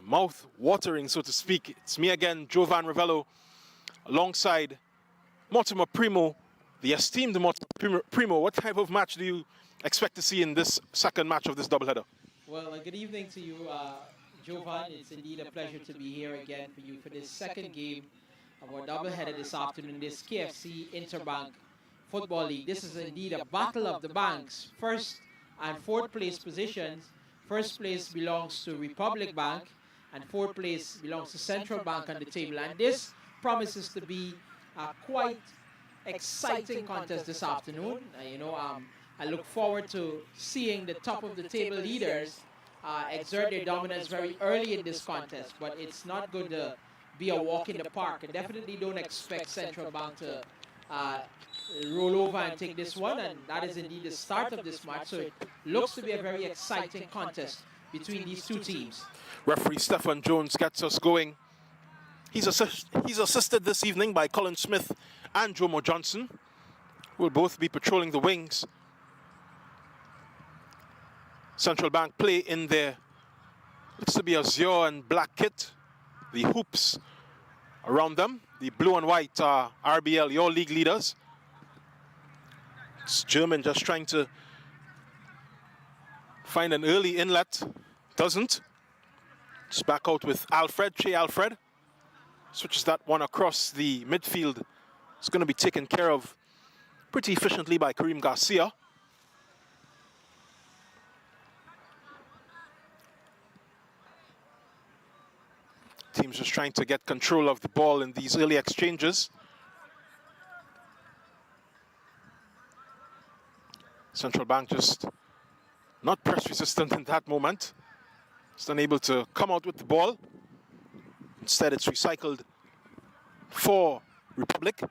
mouth watering, so to speak. It's me again, Jovan Ravello, alongside Mortimer Primo, the esteemed Mortimer Primo. What type of match do you expect to see in this second match of this doubleheader? Well, good evening to you, Jovan. It's indeed a pleasure to be here again for you for this second game of our doubleheader this afternoon, this KFC Interbank Football League. This is indeed a battle of the banks. First and fourth place positions. First place belongs to Republic Bank, and fourth place belongs to Central Bank on the table. And this promises to be a quite exciting contest this afternoon. I look forward to seeing the top of the table leaders exert their dominance very early in this contest, but it's not going to be a walk in the park. I definitely don't expect Central Bank to roll over and take this one, and that is indeed the start of this match. So it looks to be a very exciting contest between these two teams. Referee Stephan Jones gets us going. He's assisted this evening by Colin Smith and Jomo Johnson, who will both be patrolling the wings. Central Bank play in their, looks to be azure and black kit. The hoops around them. The blue and white are RBL, your league leaders. It's German just trying to find an early inlet. Doesn't. It's back out with Alfred, Che Alfred. Switches that one across the midfield. It's going to be taken care of pretty efficiently by Kareem Garcia. Teams just trying to get control of the ball in these early exchanges. Central Bank just not press resistant in that moment. It's unable to come out with the ball. Instead, it's recycled for Republic.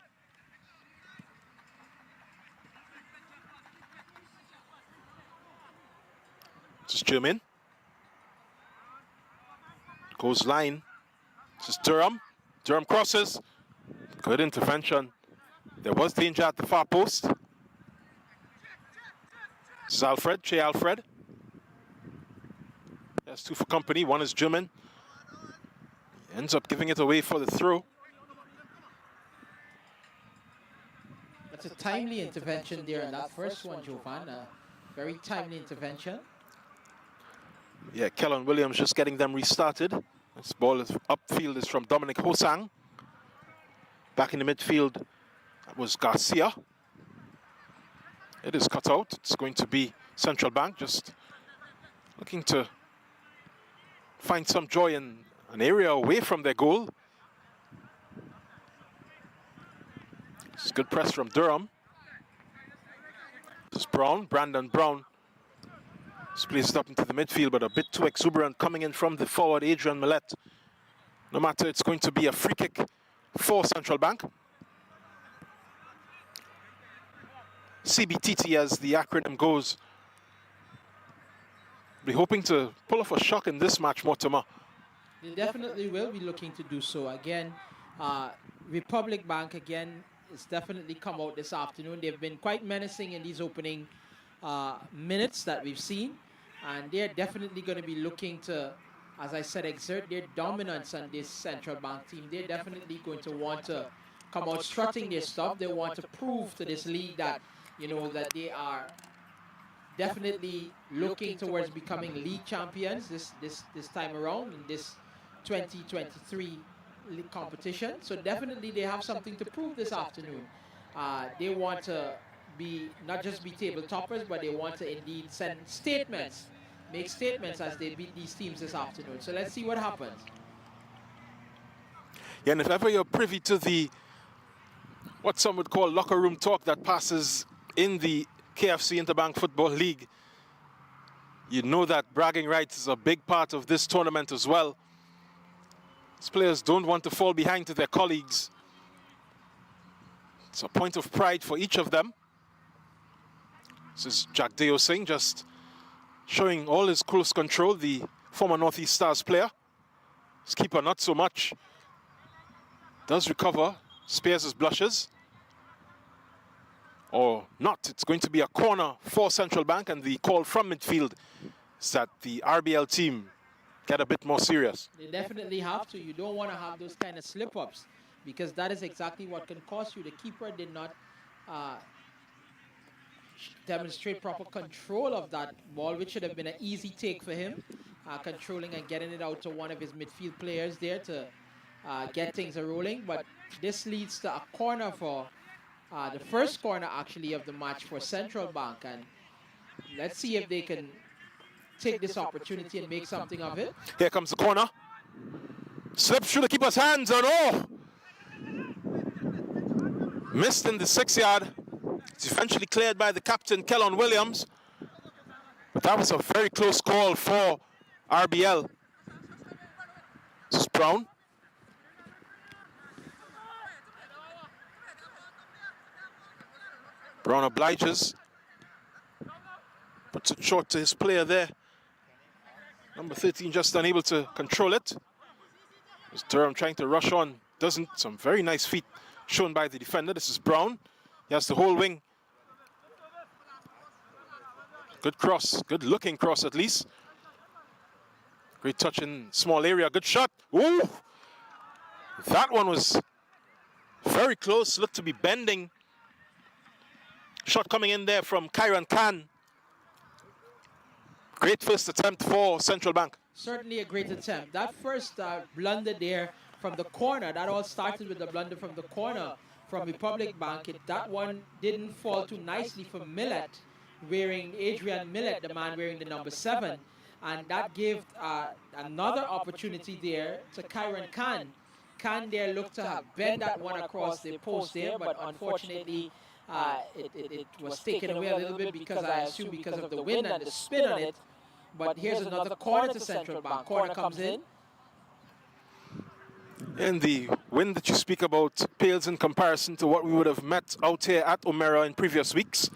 This is German. Goes line. This is Durham. Durham crosses. Good intervention. There was danger at the far post. This is Alfred, Che Alfred. There's two for company. One is German. He ends up giving it away for the throw. That's a timely intervention there in that first one, Jovan. Very timely intervention. Yeah, Kellen Williams just getting them restarted. This ball is upfield is from Dominic Hosang. Back in the midfield, that was Garcia. It is cut out. It's going to be Central Bank just looking to find some joy in an area away from their goal. It's good press from Durham. This is Brown, Brandon Brown. This plays it up into the midfield, but a bit too exuberant coming in from the forward, Adrian Millet. No matter, it's going to be a free kick for Central Bank. CBTT, as the acronym goes. Be hoping to pull off a shock in this match, Mortimer. They definitely will be looking to do so. Again, Republic Bank, again, is definitely come out this afternoon. They've been quite menacing in these opening minutes that we've seen. And they're definitely going to be looking to, as I said, exert their dominance on this Central Bank team. They're definitely going to want to come out strutting their stuff. They want to prove to this league that, that they are definitely looking towards becoming league champions this time around in this 2023 league competition. So definitely they have something to prove this afternoon. They want to not just be table toppers, but they want to indeed send statements, make statements as they beat these teams this afternoon. So let's see what happens. Yeah, and if ever you're privy to the, what some would call locker room talk that passes in the KFC Interbank Football League, you know that bragging rights is a big part of this tournament as well. These players don't want to fall behind to their colleagues. It's a point of pride for each of them. This is Jagdeo Singh just showing all his close control, the former Northeast Stars player. His keeper not so much. Does recover, spares his blushes. Or not, it's going to be a corner for Central Bank, and the call from midfield is that the RBL team get a bit more serious. They definitely have to. You don't want to have those kind of slip-ups because that is exactly what can cost you. The keeper did not uh, demonstrate proper control of that ball, which should have been an easy take for him, controlling and getting it out to one of his midfield players there to get things rolling. But this leads to a corner for the first corner, actually, of the match for Central Bank. And let's see if they can take this opportunity and make something of it. Here comes the corner. Slips through the keeper's hands, and oh! Missed in the 6-yard. It's eventually cleared by the captain, Kellon Williams. But that was a very close call for RBL. This is Brown. Brown obliges. Puts it short to his player there. Number 13 just unable to control it. As Durham trying to rush on. Doesn't. Some very nice feet shown by the defender. This is Brown. He has the whole wing. Good cross. Good looking cross at least. Great touch in small area. Good shot. Ooh! That one was very close. Looked to be bending. Shot coming in there from Kyron Khan. Great first attempt for Central Bank. Certainly a great attempt. That first blunder there from the corner, that all started with the blunder from the corner from Republic Bank. That one didn't fall too nicely for Millet, Adrian Millet, the man wearing the number 7. And that gave another opportunity there to Kyron Khan. Khan there looked to have bent that one across the post there, but unfortunately it was taken away a little bit because I assume because of the wind and the spin on it. But here's another corner to Central Bank. Corner comes in. And the wind that you speak about pales in comparison to what we would have met out here at O'Mera in previous weeks.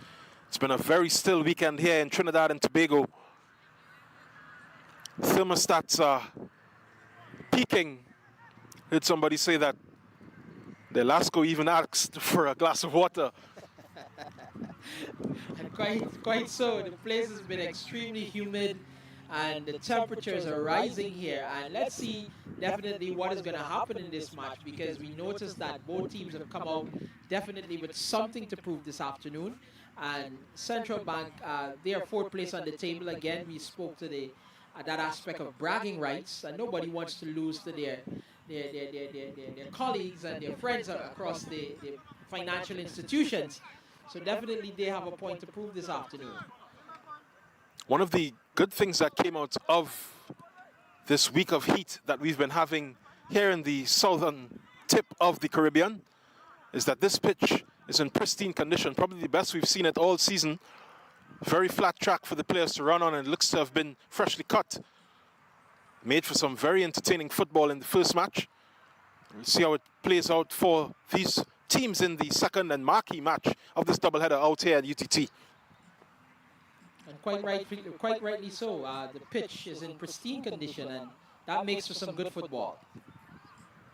It's been a very still weekend here in Trinidad and Tobago. Thermostats are peaking. Heard somebody say that the Lasco even asked for a glass of water. And quite so. The place has been extremely humid and the temperatures are rising here. And let's see definitely what is going to happen in this match, because we noticed that both teams have come out definitely with something to prove this afternoon. And Central Bank, they are 4th place on the table. Again, we spoke to that aspect of bragging rights, and nobody wants to lose to their colleagues and their friends across the financial institutions. So definitely they have a point to prove this afternoon. One of the good things that came out of this week of heat that we've been having here in the southern tip of the Caribbean is that this pitch is in pristine condition, probably the best we've seen it all season. Very flat track for the players to run on, and it looks to have been freshly cut. Made for some very entertaining football in the first match. We'll see how it plays out for these teams in the second and marquee match of this doubleheader out here at UTT. And quite rightly so. The pitch is in pristine condition, and that makes for some good football.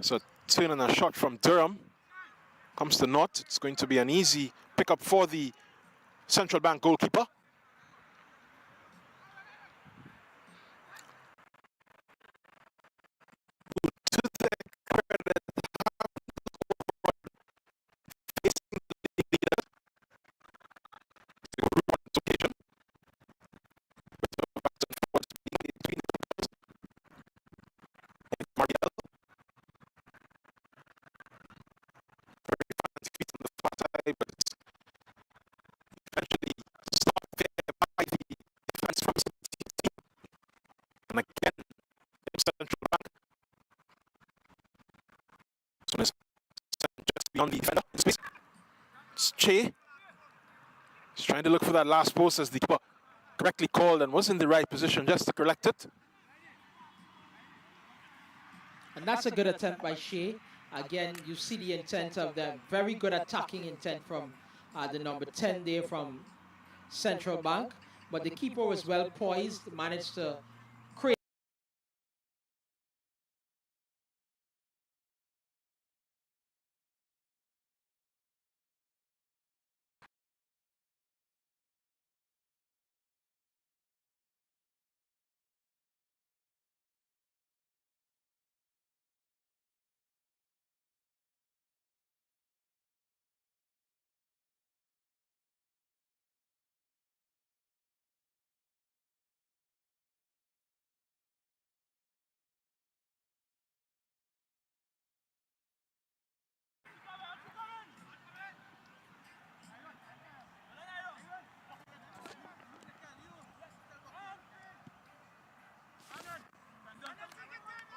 So turn and a shot from Durham. Comes to naught. It's going to be an easy pickup for the Central Bank goalkeeper. To their credit, facing the leader. Occasion. Mariel. Very fancy feet on the far side, but it's eventually stopped there by the defense from CT. And again, Central Bank. As soon as just beyond the defender in space. It's Che. He's trying to look for that last post as the keeper correctly called and was in the right position just to collect it. And that's a good attempt by Shea. Again, you see the intent of them. Very good attacking intent from the number 10 there from Central Bank. But the keeper was well poised, managed to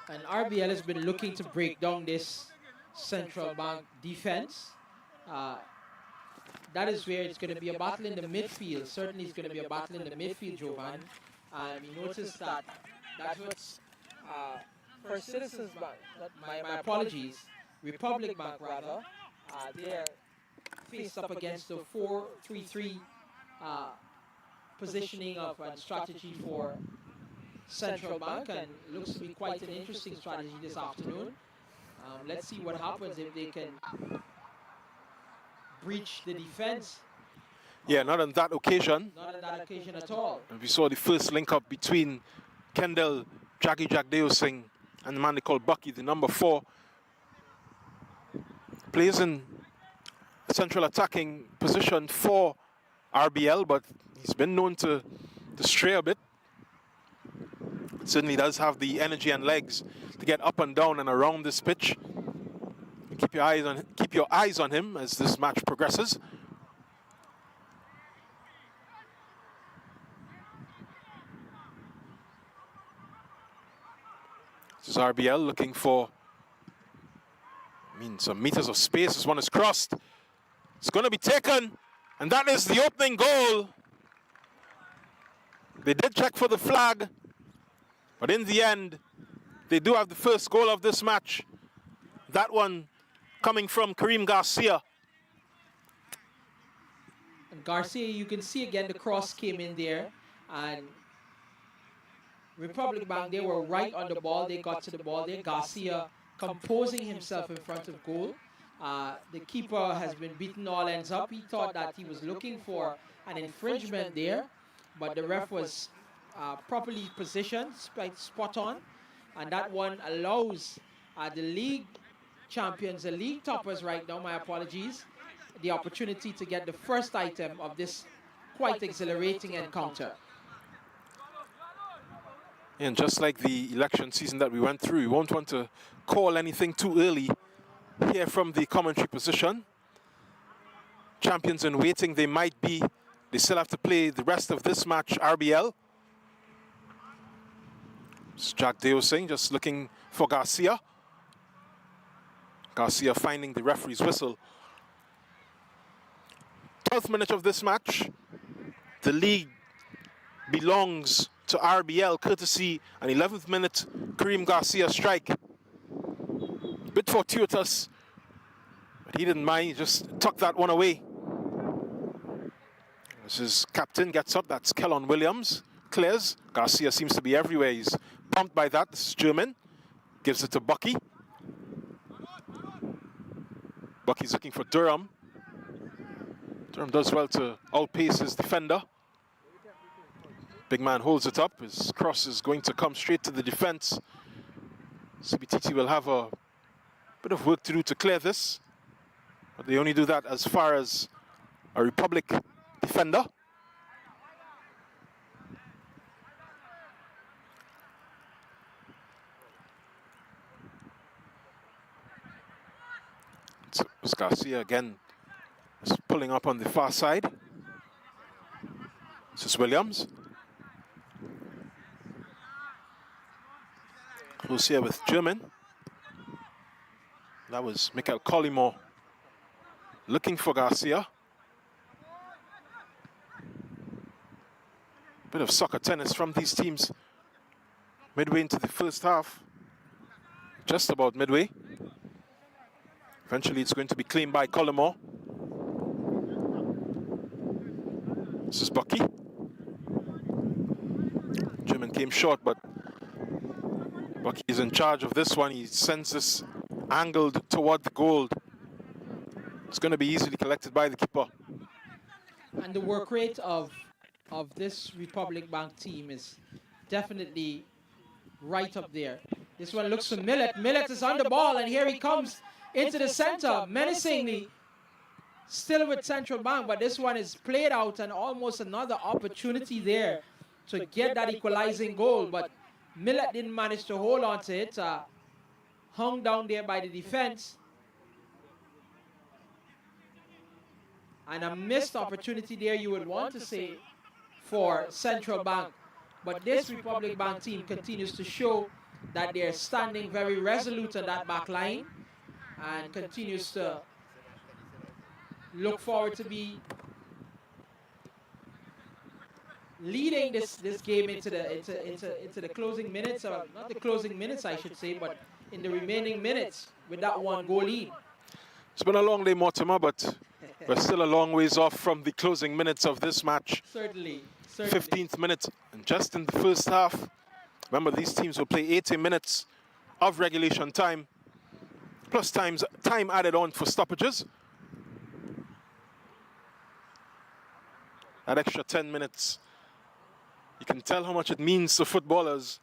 And RBL has been looking to break down this central bank defense. That is where it's going to be a battle in the midfield. Certainly it's going to be a battle in the midfield, Jovan. And we noticed that that's what's for Citizens Bank, my apologies, Republic Bank rather, they're faced up against the 4-3-3 positioning of and strategy for Central Bank, and looks to be quite an interesting strategy this afternoon. Let's see what happens if they can breach the defense. Yeah, not on that occasion. Not on that occasion at all. And we saw the first link up between Kendall Jackie Jagdeo Singh and the man they call Bucky, the number 4. Plays in a central attacking position for RBL, but he's been known to stray a bit. Certainly does have the energy and legs to get up and down and around this pitch. Keep your eyes on him as this match progresses. This is RBL looking for, some meters of space. This one is crossed. It's going to be taken, and that is the opening goal. They did check for the flag, but in the end, they do have the first goal of this match. That one coming from Kareem Garcia. And Garcia, you can see again the cross came in there, and Republic Bank, they were right on the ball. They got to the ball there. Garcia composing himself in front of goal. The keeper has been beaten all ends up. He thought that he was looking for an infringement there, but the ref was properly positioned, spot on, and that one allows the league champions, the league toppers right now, my apologies, the opportunity to get the first item of this quite exhilarating encounter. And just like the election season that we went through, we won't want to call anything too early here from the commentary position. Champions in waiting, they might be. They still have to play the rest of this match, RBL. It's Jagdeo Singh just looking for Garcia. Garcia finding the referee's whistle. 12th minute of this match. The league belongs to RBL, courtesy an 11th minute Kareem Garcia strike. Bit fortuitous, but he didn't mind, he just tucked that one away. This is captain, gets up, that's Kellon Williams, clears. Garcia seems to be everywhere, he's pumped by that. This is German, gives it to Bucky. Bucky's looking for Durham. Durham does well to outpace his defender. Big man holds it up. His cross is going to come straight to the defense. CBTT will have a bit of work to do to clear this, but they only do that as far as a Republic defender. It's Garcia again, is pulling up on the far side. This is Williams. Close here with German. That was Michael Collymore looking for Garcia. Bit of soccer tennis from these teams. Midway into the first half. Just about midway. Eventually it's going to be claimed by Collymore. This is Bucky. German came short, but Bucky is in charge of this one. He sends this angled toward the goal. It's going to be easily collected by the keeper. And the work rate of this Republic Bank team is definitely right up there. This one looks for Millet. Millet is on the ball, and here he comes into the center, menacingly. Still with Central Bank, but this one is played out, and almost another opportunity there to get that equalizing goal, but Millet didn't manage to hold on to it. Hung down there by the defense. And a missed opportunity there, you would want to say, for Central Bank. But this Republic Bank team continues to show that they're standing very resolute on that back line and continues to look forward to be leading this game into the closing minutes, or not the closing minutes I should say, but in the remaining minutes with that one goal lead. It's been a long day, Mortimer, but we're still a long ways off from the closing minutes of this match. Certainly. 15th minute, and just in the first half. Remember, these teams will play 80 minutes of regulation time, plus time added on for stoppages. That extra 10 minutes, you can tell how much it means to footballers.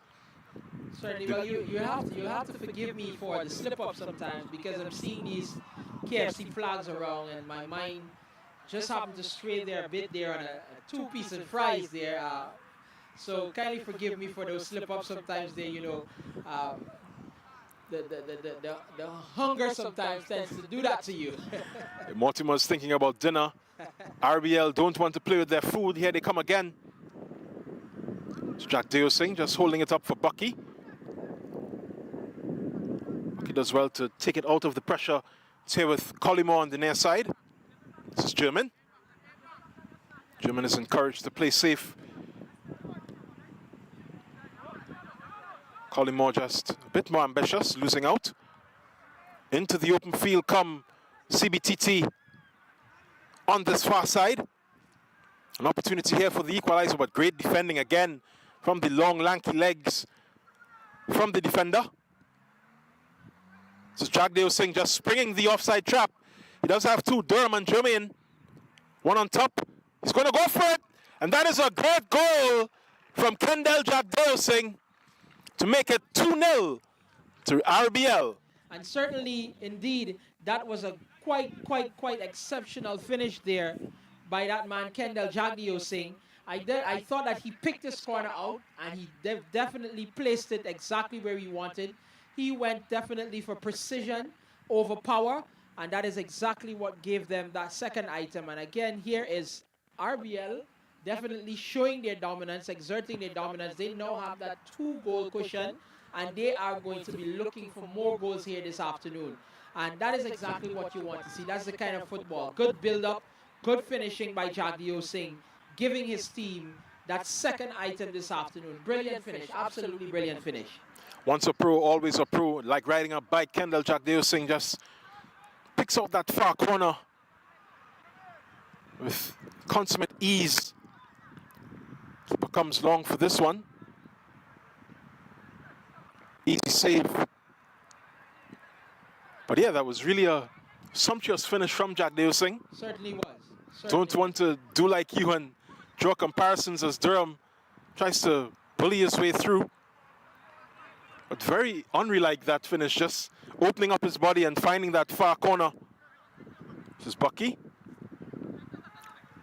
Certainly. Well, you'll have to forgive me for the slip-up sometimes, because I'm seeing these KFC flags around and my mind just happened to stray there a bit there on a two-piece of fries there. So kindly forgive me for those slip-ups sometimes there, you know. The hunger sometimes tends to do that to you. Mortimer's thinking about dinner. RBL don't want to play with their food. Here they come again. It's Jack Deo Singh just holding it up for Bucky. Bucky does well to take it out of the pressure. It's here with Collymore on the near side. This is German. German is encouraged to play safe. Collymore just a bit more ambitious, losing out. Into the open field come CBTT on this far side. An opportunity here for the equalizer, but great defending again from the long, lanky legs from the defender. This is Jagdeo Singh just springing the offside trap. He does have two, Durham and Jermaine. One on top. He's going to go for it. And that is a great goal from Kendall Jagdeo Singh to make it 2-0 to RBL. And certainly, indeed, that was a quite exceptional finish there by that man, Kendall Jagdeo Singh. I thought that he picked his corner out, and he definitely placed it exactly where he wanted. He went definitely for precision over power, and that is exactly what gave them that second item. And again, here is RBL definitely showing their dominance, exerting their dominance. They now have that 2-goal cushion, and they are going to be looking for more goals here this afternoon. And that is exactly what you want to see. That's the kind of football. Good build-up, good finishing by Jagdeo Singh, giving his team that second item this afternoon. Brilliant finish, absolutely brilliant finish. Once a pro, always a pro. Like riding a bike, Kendall Jagdeo Singh just picks out that far corner with consummate ease. Keeper comes long for this one. Easy save. But yeah, that was really a sumptuous finish from Jagdeo Singh. Certainly was. Don't want to do like you and draw comparisons as Durham tries to bully his way through. But very Henry-like that finish, just opening up his body and finding that far corner. This is Bucky.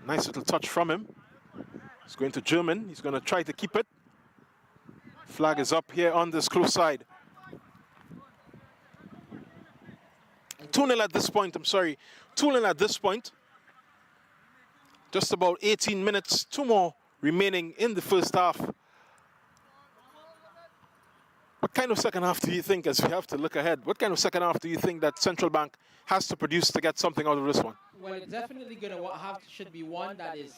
Nice little touch from him. He's going to German. He's going to try to keep it. Flag is up here on this close side. 2-0 at this point, I'm sorry. 2-0 at this point. Just about 18 minutes, 2 more remaining in the first half. What kind of second half do you think, as we have to look ahead, what kind of second half do you think that Central Bank has to produce to get something out of this one? Well, it's definitely going to should be one that is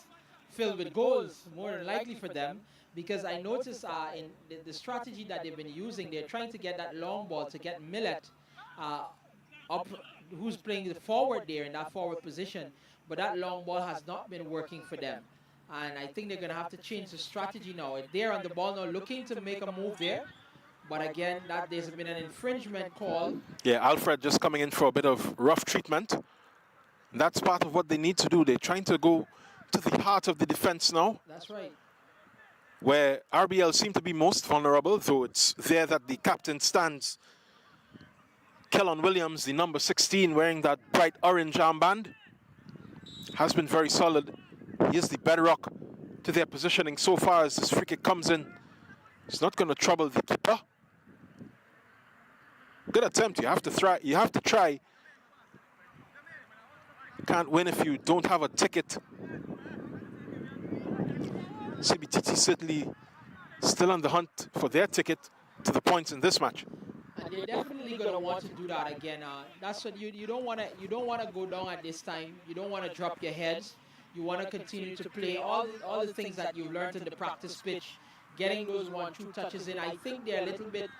filled with goals, more than likely for them, because I noticed in the strategy that they've been using, they're trying to get that long ball to get Millet up, who's playing the forward there in that forward position, but that long ball has not been working for them. And I think they're going to have to change the strategy now. If they're on the ball now looking to make a move there, but again, that there's been an infringement call. Yeah, Alfred just coming in for a bit of rough treatment. That's part of what they need to do. They're trying to go to the heart of the defense now. That's right. Where RBL seem to be most vulnerable, though it's there that the captain stands. Kellon Williams, the number 16, wearing that bright orange armband, has been very solid. He is the bedrock to their positioning so far as this free kick comes in. It's not going to trouble the keeper. Good attempt. You have to try. You have to try. You can't win if you don't have a ticket. CBTT certainly still on the hunt for their ticket to the points in this match. And they're definitely going to want to do that again. That's what you don't want to go down at this time. You don't want to drop your heads. You want to continue to play all the things that you've learned in the practice pitch, getting those 1-2 touches in. I think they're a little bit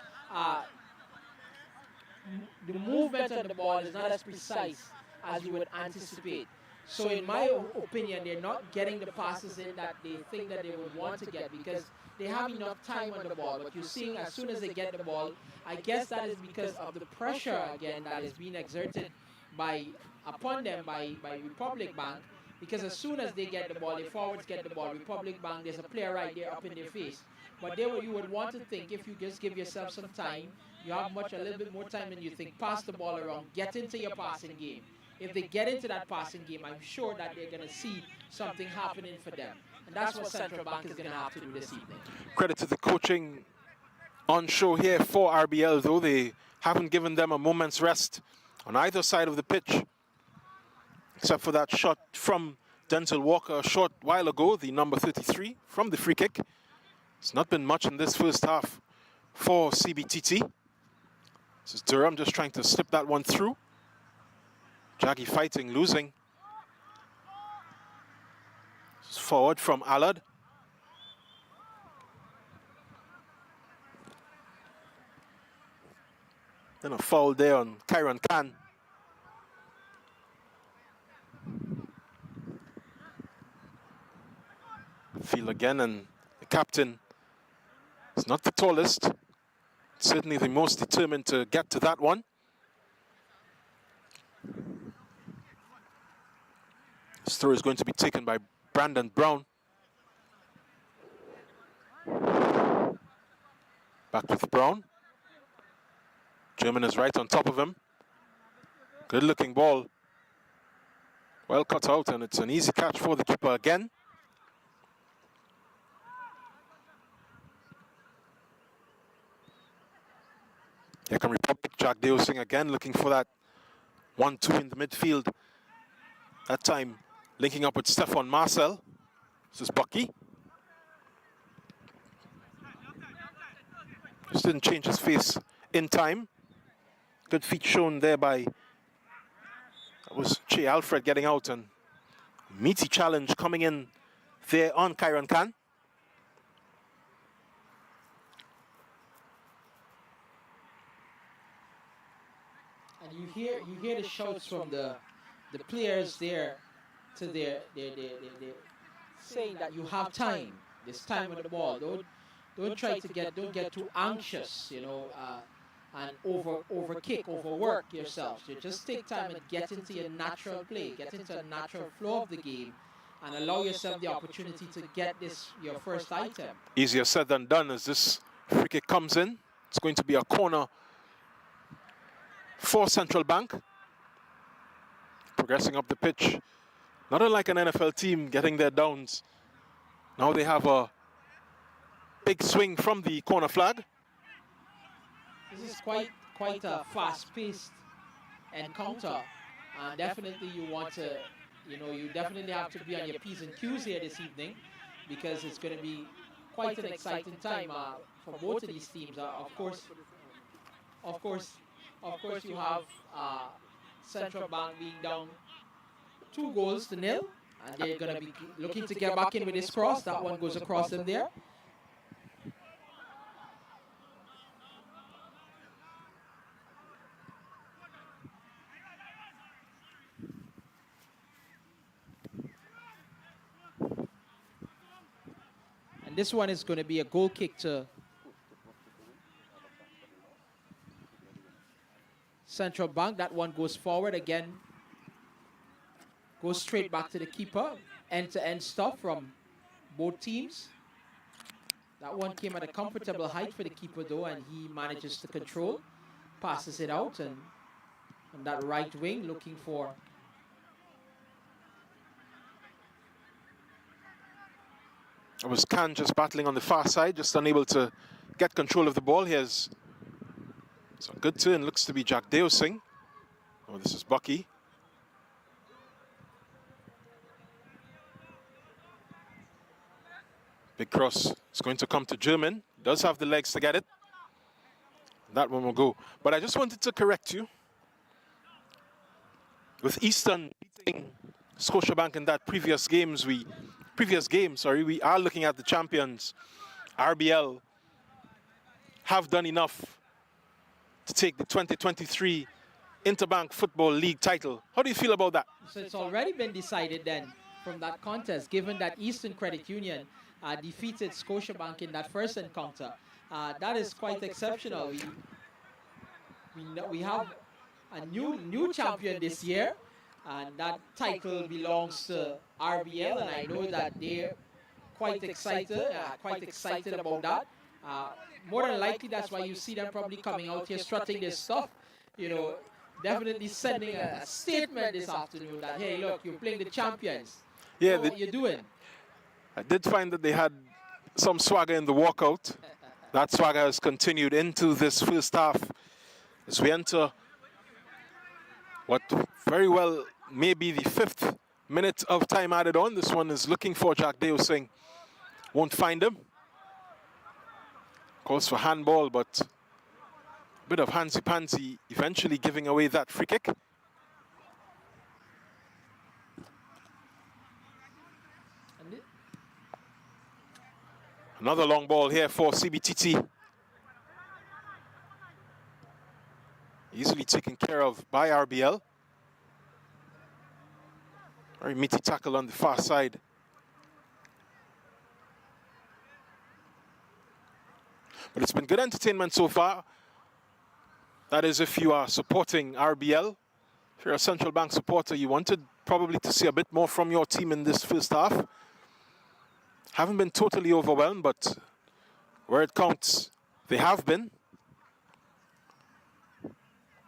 the movement on the ball is not as precise as you would anticipate. So in my opinion, they're not getting the passes in that they think that they would want to get because they have enough time on the ball. But you're seeing as soon as they get the ball, I guess that is because of the pressure again that is being exerted upon them by Republic Bank. Because as soon as they get the ball, the forwards get the ball, Republic Bank, there's a player right there up in their face. But you would want to think if you just give yourself some time, you have a little bit more time than you think, pass the ball around, get into your passing game. If they get into that passing game, I'm sure that they're going to see something happening for them. And that's what Central Bank is going to have to do this evening. Credit to the coaching on show here for RBL, though. They haven't given them a moment's rest on either side of the pitch, except for that shot from Denzel Walker a short while ago, the number 33 from the free kick. It's not been much in this first half for CBTT. This is Durham just trying to slip that one through. Jaggy fighting, losing. This is forward from Allard. Then a foul there on Kyron Khan. Field again, and the captain is not the tallest. Certainly the most determined to get to that one. This throw is going to be taken by Brandon Brown. Back with Brown. German is right on top of him. Good looking ball. Well cut out, and it's an easy catch for the keeper again. Here come Republic. Jack Deosing again looking for that 1-2 in the midfield. That time linking up with Stefan Marcel. This is Bucky. Just didn't change his face in time. Good feet shown there by, that was Che Alfred getting out, and meaty challenge coming in there on Kyron Khan. And you hear the shouts from the players there to their saying that you have time. There's time on the ball. Don't get too anxious, you know, and overwork yourself. So just take time and get into your natural play, get into a natural flow of the game, and allow yourself the opportunity to get your first item. Easier said than done as this free kick comes in. It's going to be a corner for Central Bank. Progressing up the pitch. Not unlike an NFL team getting their downs. Now they have a big swing from the corner flag. This is quite a fast-paced encounter. Definitely you want to, you definitely have to be on your P's and Q's here this evening, because it's going to be quite an exciting time for both of these teams. Of course, you have Central Bank being down 2-0, and they're going to be looking to get back in with this cross. That one goes across them there. And this one is going to be a goal kick to Central Bank. That one goes forward again. Goes straight back to the keeper. End-to-end stuff from both teams. That one came at a comfortable height for the keeper though, and he manages to control. Passes it out, and on that right wing looking for It was Khan just battling on the far side, just unable to get control of the ball. Here's a good turn, looks to be Jack Deosing. Oh, this is Bucky. Big cross. It's going to come to German. Does have the legs to get it. That one will go. But I just wanted to correct you. With Eastern beating Scotiabank in that previous game, we are looking at the champions. RBL have done enough to take the 2023 Interbank Football League title. How do you feel about that? So it's already been decided then from that contest, given that Eastern Credit Union defeated Scotiabank in that first encounter. That is quite exceptional. We have a new champion this year, and that title belongs to RBL, and I know that they're quite excited about that. More than likely, that's why you see them probably coming out here strutting their stuff, you know, definitely sending a statement this afternoon that, hey, look, you're playing the champions. Yeah, what you're doing. I did find that they had some swagger in the walkout. That swagger has continued into this first half as we enter what very well may be the 5th minute of time added on. This one is looking for Jack Deo Singh. Won't find him. Calls for handball, but a bit of handsy-pansy, eventually giving away that free kick. Another long ball here for CBTT. Easily taken care of by RBL. Very meaty tackle on the far side. But it's been good entertainment so far. That is if you are supporting RBL. If you're a Central Bank supporter, you wanted probably to see a bit more from your team in this first half. Haven't been totally overwhelmed, but where it counts, they have been.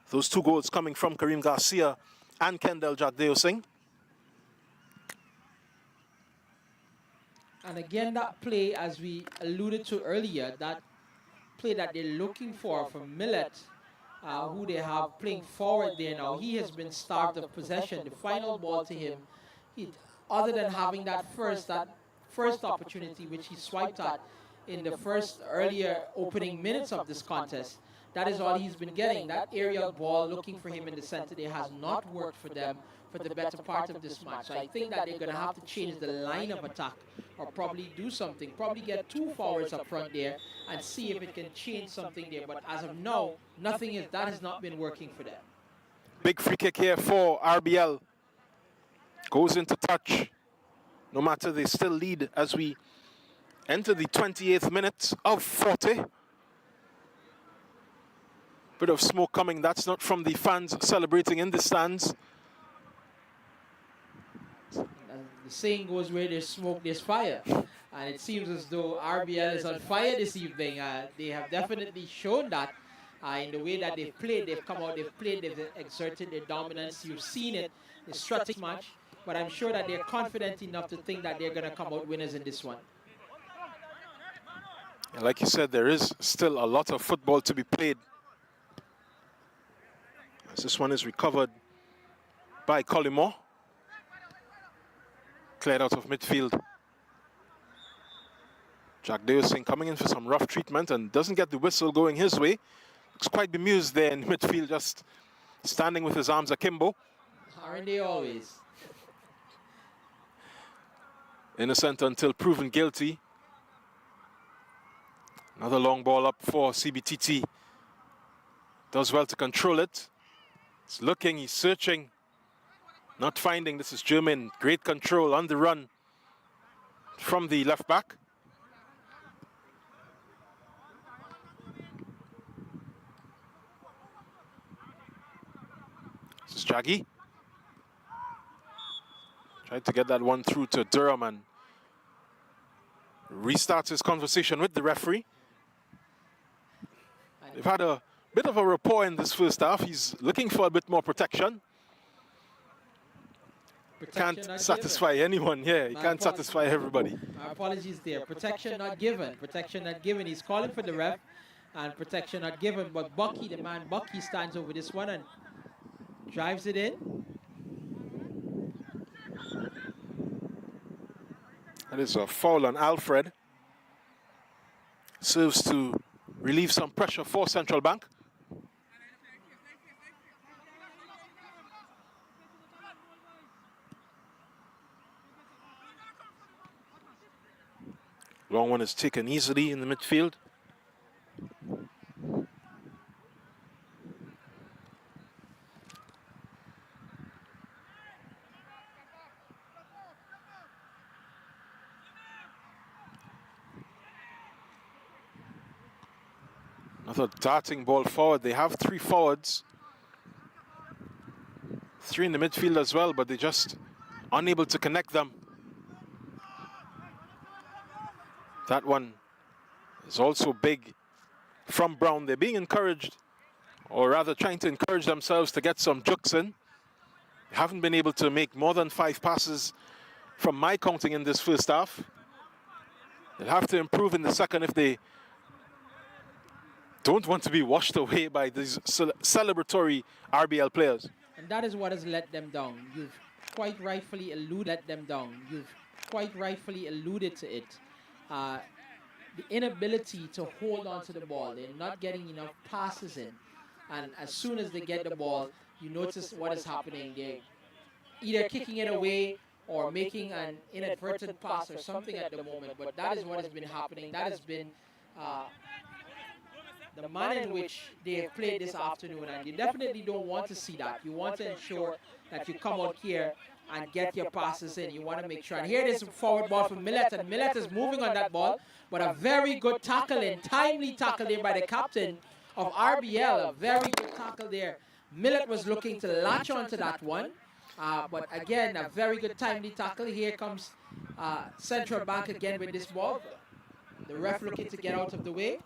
Those 2 goals coming from Kareem Garcia and Kendall Jagdeo Singh. And again, that play, as we alluded to earlier, that play that they're looking for from Millet, who they have playing forward there now. He has been starved of possession. The final ball to him, other than having that first opportunity, which he swiped at in the earlier opening minutes of this contest, that is all he's been getting. That aerial ball looking for him in the center there has not worked for them for the better part of this match. So I think that they're going to have to change the line of attack or probably do something. Probably get 2 forwards up front there and see if it can change something there. But as of now, that has not been working for them. Big free kick here for RBL. Goes into touch. No matter, they still lead as we enter the 28th minute of 40. Bit of smoke coming. That's not from the fans celebrating in the stands. The saying goes, where there's smoke, there's fire. And it seems as though RBL is on fire this evening. They have definitely shown that in the way that they've played. They've come out, they've played, they've exerted their dominance. You've seen it, the strutting match. But I'm sure that they're confident enough to think that they're going to come out winners in this one. And like you said, there is still a lot of football to be played. As this one is recovered by Collymore. Cleared out of midfield. Jack Deo Singh coming in for some rough treatment and doesn't get the whistle going his way. Looks quite bemused there in midfield, just standing with his arms akimbo. Aren't they always? Innocent until proven guilty. Another long ball up for CBTT. Does well to control it. He's looking, he's searching. Not finding. This is German. Great control on the run from the left back. This is Jaggy. Tried to get that one through to Durham and restarts his conversation with the referee. They've had a bit of a rapport in this first half. He's looking for a bit more protection. Can't satisfy anyone here. He can't satisfy everybody. Our apologies there. Protection not given. Protection not given. He's calling for the ref and protection not given. But Bucky, the man Bucky, stands over this one and drives it in. That is a foul on Alfred. Serves to relieve some pressure for Central Bank. Long one is taken easily in the midfield. Another darting ball forward. They have 3 forwards. 3 in the midfield as well, but they're just unable to connect them. That one is also big from Brown. They're being encouraged, or rather trying to encourage themselves to get some jugs in. They haven't been able to make more than 5 passes from my counting in this first half. They'll have to improve in the second if they don't want to be washed away by these celebratory RBL players. And that is what has let them down. You've quite rightfully alluded to it. The inability to hold on to the ball. They're not getting enough passes in. And as soon as they get the ball, you notice what is happening. They're either kicking it away or making an inadvertent pass or something at the moment. But that is what has been happening. That has been the manner in which they have played this afternoon, and you definitely don't want to see that. You want to ensure that you come out here and get your passes in. You want to make sure. And here it is, forward ball from Millet, and Millet is moving on that ball, but a very good tackle in, timely tackle there by the captain of RBL. A very good tackle there. Millet was looking to latch onto that one, but again, a very good timely tackle. Here comes Central Bank again with this ball. The ref looking to get out of the way.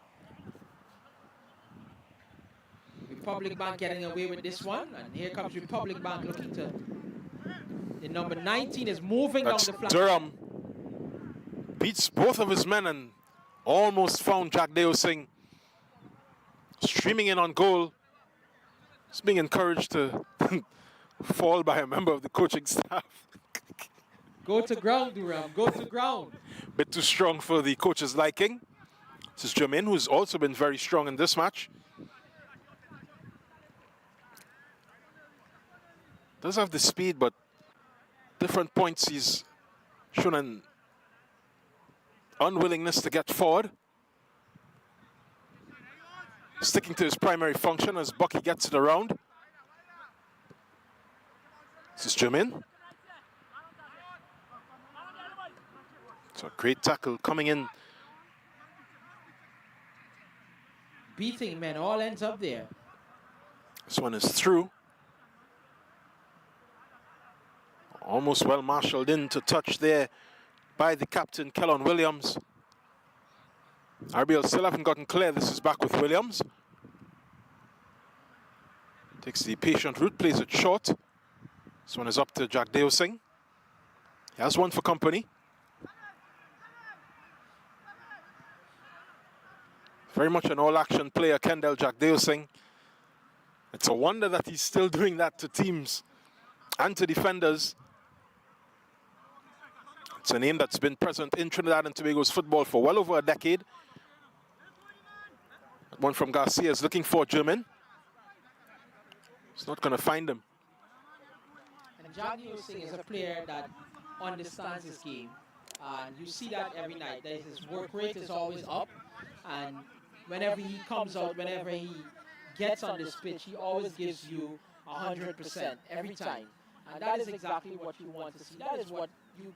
Republic Bank getting away with this one, and here comes Republic Bank looking to. The number 19 is moving down the flank. Durham beats both of his men and almost found Jack Deo Singh streaming in on goal. He's being encouraged to fall by a member of the coaching staff. Go to ground, Durham. Go to ground. Bit too strong for the coach's liking. This is Jermaine, who's also been very strong in this match. Does have the speed, but different points he's shown an unwillingness to get forward. Sticking to his primary function as Bucky gets it around. This is Jermaine. So great tackle coming in. Beating, man, all ends up there. This one is through. Almost well marshaled in to touch there by the captain, Kellon Williams. RBL still haven't gotten clear. This is back with Williams. Takes the patient route, plays it short. This one is up to Jack Deo Singh. He has one for company. Very much an all-action player, Kendall Jack Deo Singh. It's a wonder that he's still doing that to teams and to defenders. It's a name that's been present in Trinidad and Tobago's football for well over a decade. One from Garcia is looking for German. He's not going to find him. And Jack Deo Singh is a player that understands his game. And you see that every night. His work rate is always up. And whenever he comes out, whenever he gets on this pitch, he always gives you 100% every time. And that is exactly what you want to see. That is what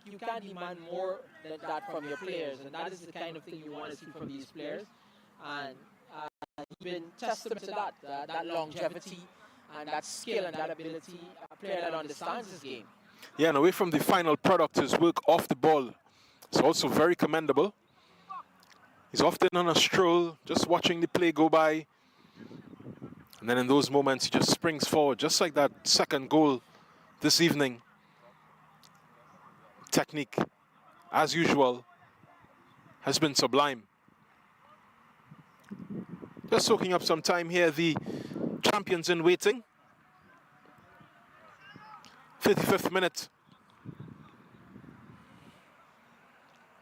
you can't demand more than that from your players. And that is the kind of thing you want to see from these players. And he's been testament to that, that longevity and that skill and that ability, a player that understands his game. Yeah, and away from the final product, his work off the ball is also very commendable. He's often on a stroll, just watching the play go by. And then in those moments, he just springs forward, just like that second goal this evening. Technique, as usual, has been sublime. Just soaking up some time here, the champions in waiting. 35th minute.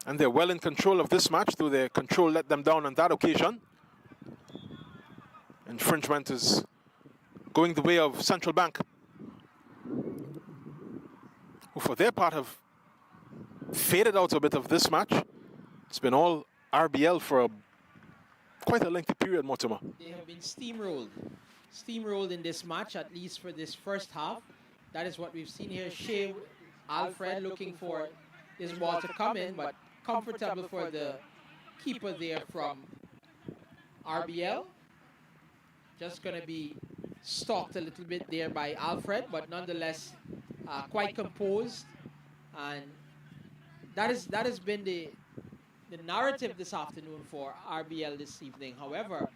And they're well in control of this match, though their control let them down on that occasion. Infringement is going the way of Central Bank, who for their part have faded out a bit of this match. It's been all RBL for quite a lengthy period, Mortimer. They have been steamrolled in this match, at least for this first half. That is what we've seen here. Shea Alfred looking for his ball to come in, but comfortable for the keeper there from RBL. Just going to be stalked a little bit there by Alfred, but nonetheless quite composed. And that has been the narrative this afternoon for RBL this evening. However,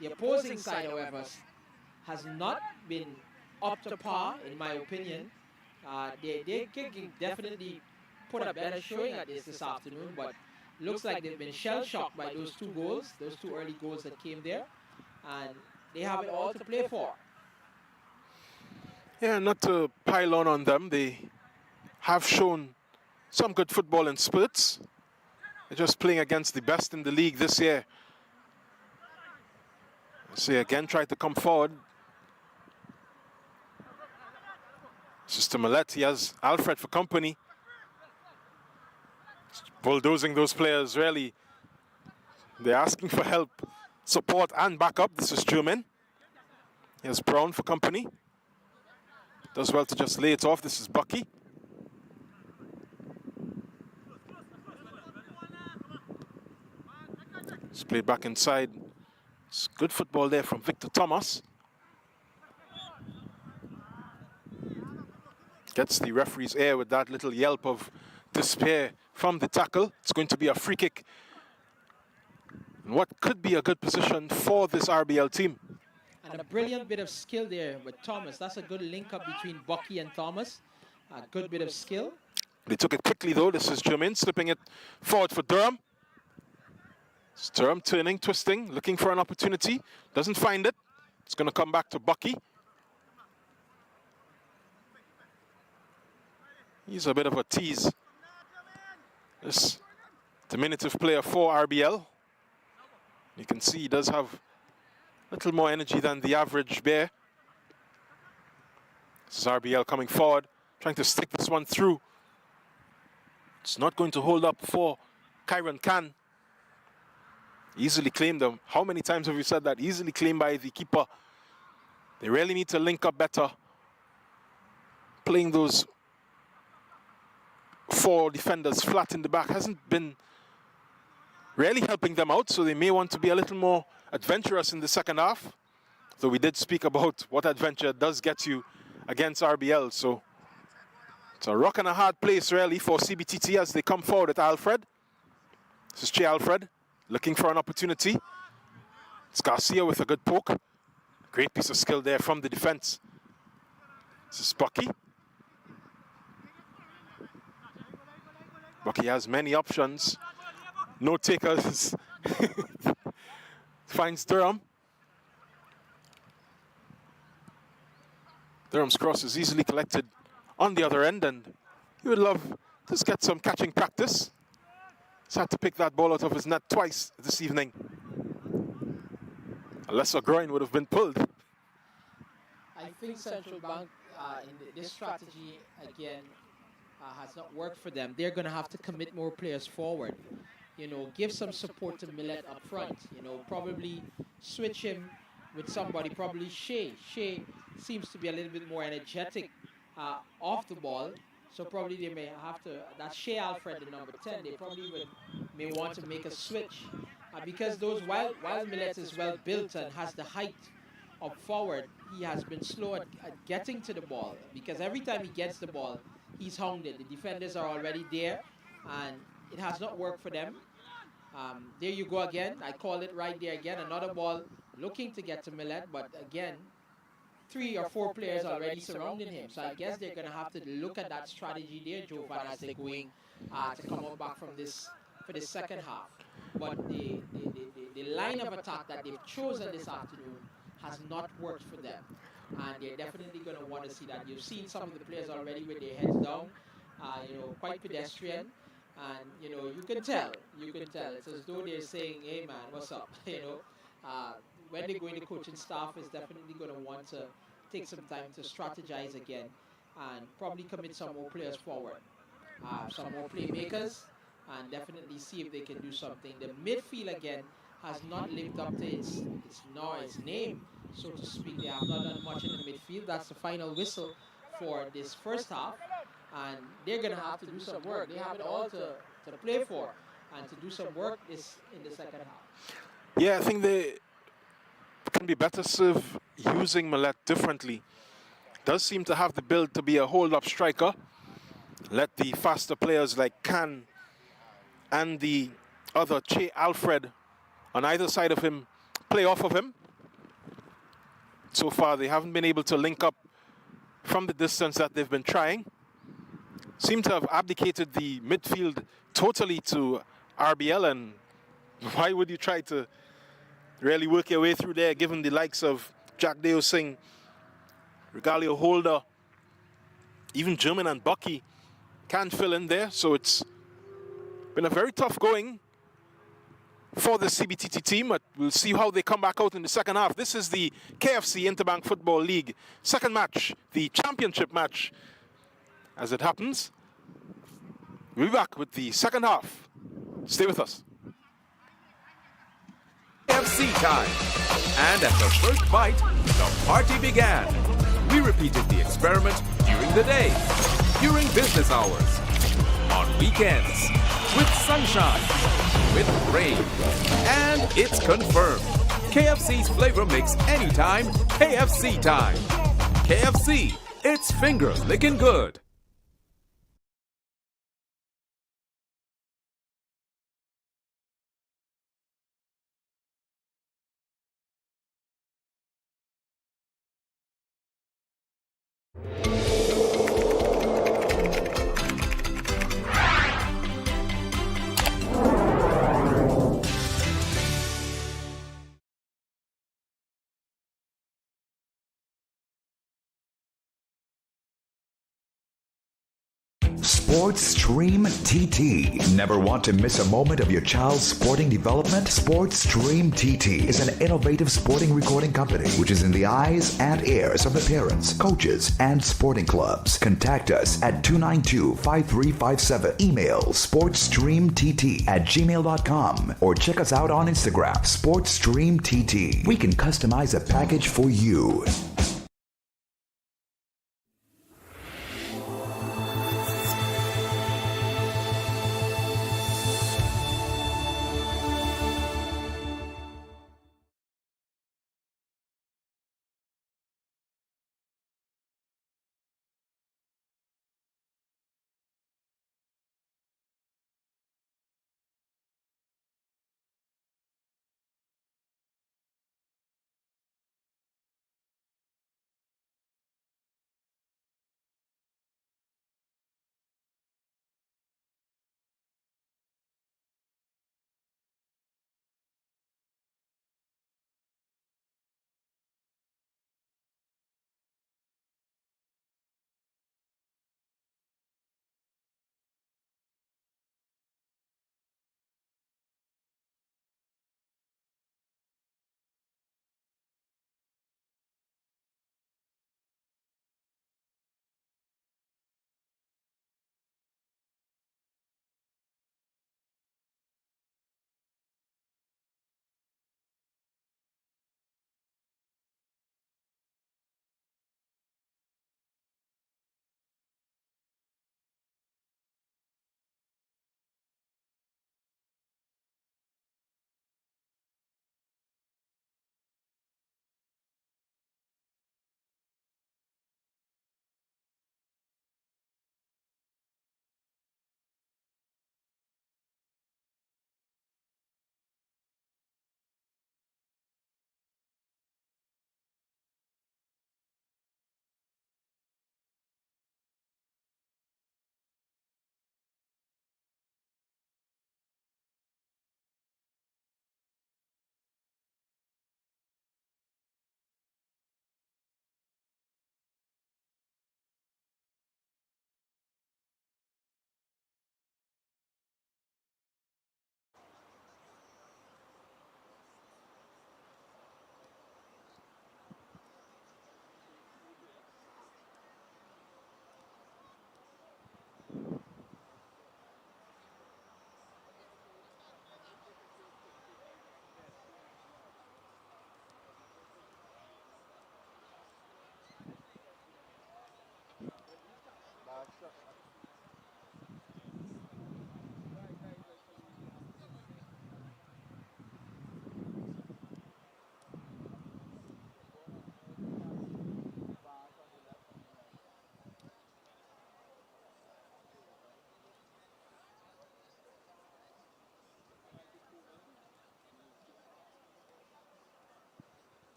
the opposing side, however, has not been up to par, in my opinion. They can definitely put a better showing at this afternoon, but looks like they've been shell-shocked by those two goals, those two early goals that came there, and they have it all to play for. Yeah, not to pile on them, they have shown some good football in spurts. They're just playing against the best in the league this year. See, again, try to come forward. Sister Millette, he has Alfred for company. Bulldozing those players, really. They're asking for help, support, and backup. This is German. He has Brown for company. Does well to just lay it off. This is Bucky. It's played back inside. It's good football there from Victor Thomas. Gets the referee's ear with that little yelp of despair from the tackle. It's going to be a free kick. And what could be a good position for this RBL team. And a brilliant bit of skill there with Thomas. That's a good link up between Bucky and Thomas. A good bit of skill. They took it quickly though. This is Jermaine slipping it forward for Durham. It's Durham turning, twisting, looking for an opportunity. Doesn't find it. It's going to come back to Bucky. He's a bit of a tease. This diminutive player for RBL. You can see he does have a little more energy than the average bear. This is RBL coming forward, trying to stick this one through. It's not going to hold up for Kyron Khan. Easily claimed them. How many times have we said that? Easily claimed by the keeper. They really need to link up better. Playing those four defenders flat in the back hasn't been really helping them out, so they may want to be a little more adventurous in the second half. So we did speak about what adventure does get you against RBL, so it's a rock and a hard place really for CBTT as they come forward at Alfred. This is Che Alfred looking for an opportunity. It's Garcia with a good poke. Great piece of skill there from the defense. This is Bucky. Bucky has many options. No takers. Finds Durham. Durham's cross is easily collected on the other end, and he would love to just get some catching practice. He's had to pick that ball out of his net twice this evening. A lesser groin would have been pulled. I think Central Bank in this strategy again has not worked for them. They're going to have to commit more players forward. You know, give some support to Millet up front. You know, probably switch him with somebody, probably Shea. Shea seems to be a little bit more energetic off the ball. So probably they may have to, that's Shea Alfred, the number 10, they probably may want to make a switch. Because while Millet is well built and has the height up forward, he has been slow at getting to the ball. Because every time he gets the ball, he's hounded. The defenders are already there, and it has not worked for them. There you go again. I call it right there again. Another ball looking to get to Millet, but again, 3 or 4 players already surrounding him. So I guess they're going to have to look at that strategy there, Jovan, as they're going to come out back from this for the second half. But the line of attack that they've chosen this afternoon has not worked for them. And they're definitely going to want to see that. You've seen some of the players already with their heads down, you know, quite pedestrian. And, you know, you can tell. It's as though they're saying, hey, man, what's up? You know, when they go in, the coaching staff is definitely going to want to take some time to strategize again and probably commit some more players forward, some more playmakers, and definitely see if they can do something. The midfield again has not lived up to its name, so to speak. They have not done much in the midfield. That's the final whistle for this first half, and they're gonna have to do some work. They have it all to play for and to do some work this in the second half. Yeah, I think they can be better served using Millet differently. Does seem to have the build to be a hold-up striker. Let the faster players like Khan and the other Che Alfred on either side of him play off of him. So far, they haven't been able to link up from the distance that they've been trying. Seem to have abdicated the midfield totally to RBL, and why would you try to really work your way through there, given the likes of Jack Deo Singh, Regalio Holder, even German and Bucky can't fill in there. So it's been a very tough going for the CBTT team, but we'll see how they come back out in the second half. This is the KFC Interbank Football League second match, the championship match, as it happens. We'll be back with the second half. Stay with us. KFC time. And at the first bite, the party began. We repeated the experiment during the day, during business hours, on weekends, with sunshine, with rain, and it's confirmed. KFC's flavor makes anytime KFC time. KFC, it's finger licking good. Sports Stream TT. Never want to miss a moment of your child's sporting development? Sports Stream TT is an innovative sporting recording company which is in the eyes and ears of the parents, coaches, and sporting clubs. Contact us at 292-5357. Email sportsstreamtt@gmail.com or check us out on Instagram, SportsStreamTT. We can customize a package for you.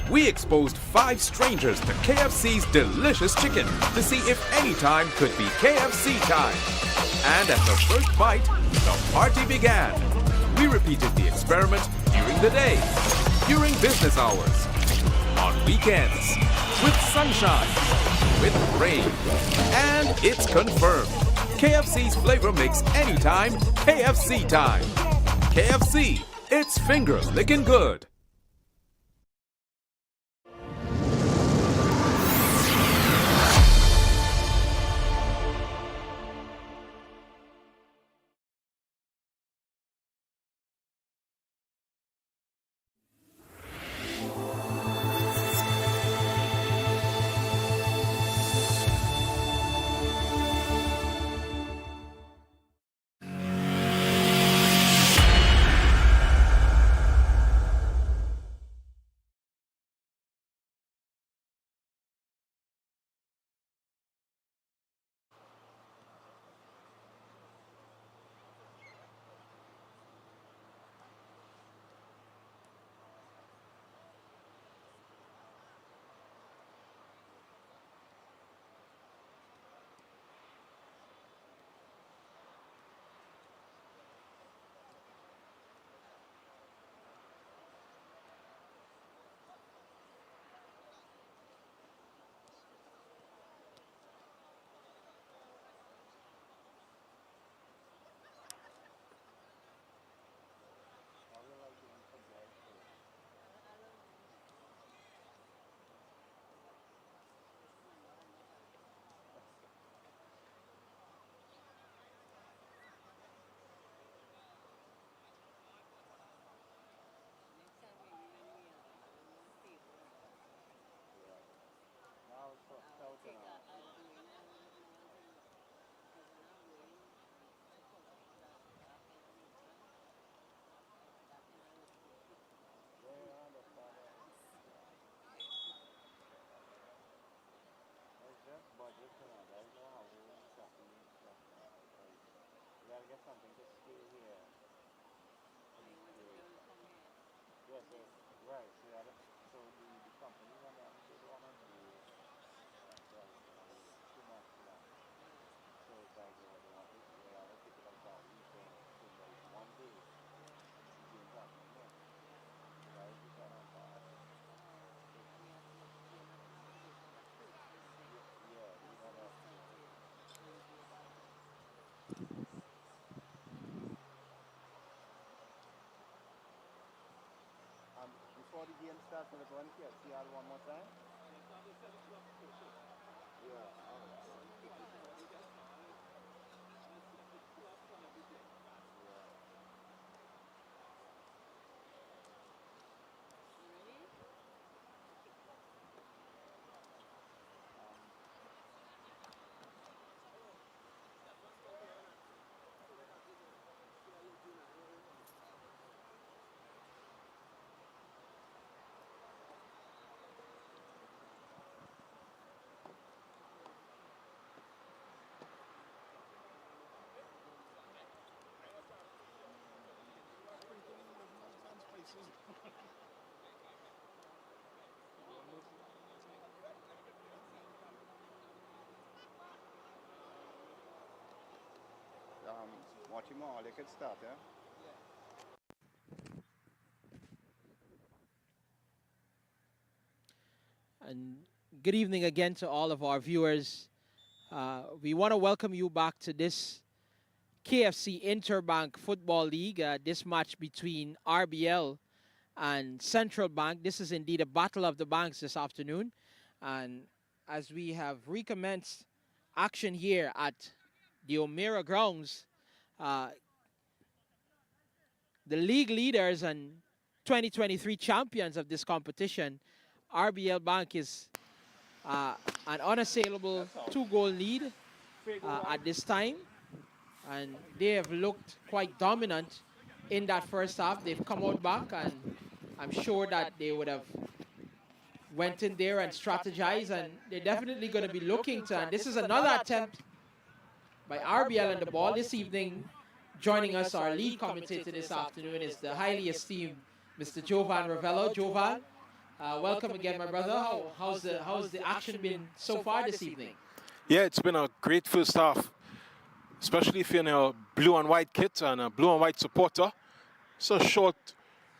we exposed 5 strangers to KFC's delicious chicken to see if any time could be KFC time. And at the first bite, the party began. We repeated the experiment during the day, during business hours, on weekends, with sunshine, with rain, and it's confirmed. KFC's flavor makes anytime KFC time. KFC, it's finger licking good. Before the game starts, we're going to see all one more time. Watch him all, they could start, yeah? And good evening again to all of our viewers. We want to welcome you back to this KFC Interbank Football League, this match between RBL and Central Bank. This is indeed a battle of the banks this afternoon. And as we have recommenced action here at the O'Mera grounds, the league leaders and 2023 champions of this competition, RBL Bank, is an unassailable 2-goal lead at this time. And they have looked quite dominant in that first half. They've come out back, and I'm sure that they would have went in there and strategized, and they're definitely going to be looking to. And this is another attempt by RBL on the ball this evening. Joining us, our lead commentator this afternoon, is the highly esteemed Mr. Jovan Ravello. Jovan, Welcome again, my brother. How's the action been so far this evening? Yeah, it's been a great first half, especially if you're in a blue and white kit and a blue and white supporter. So short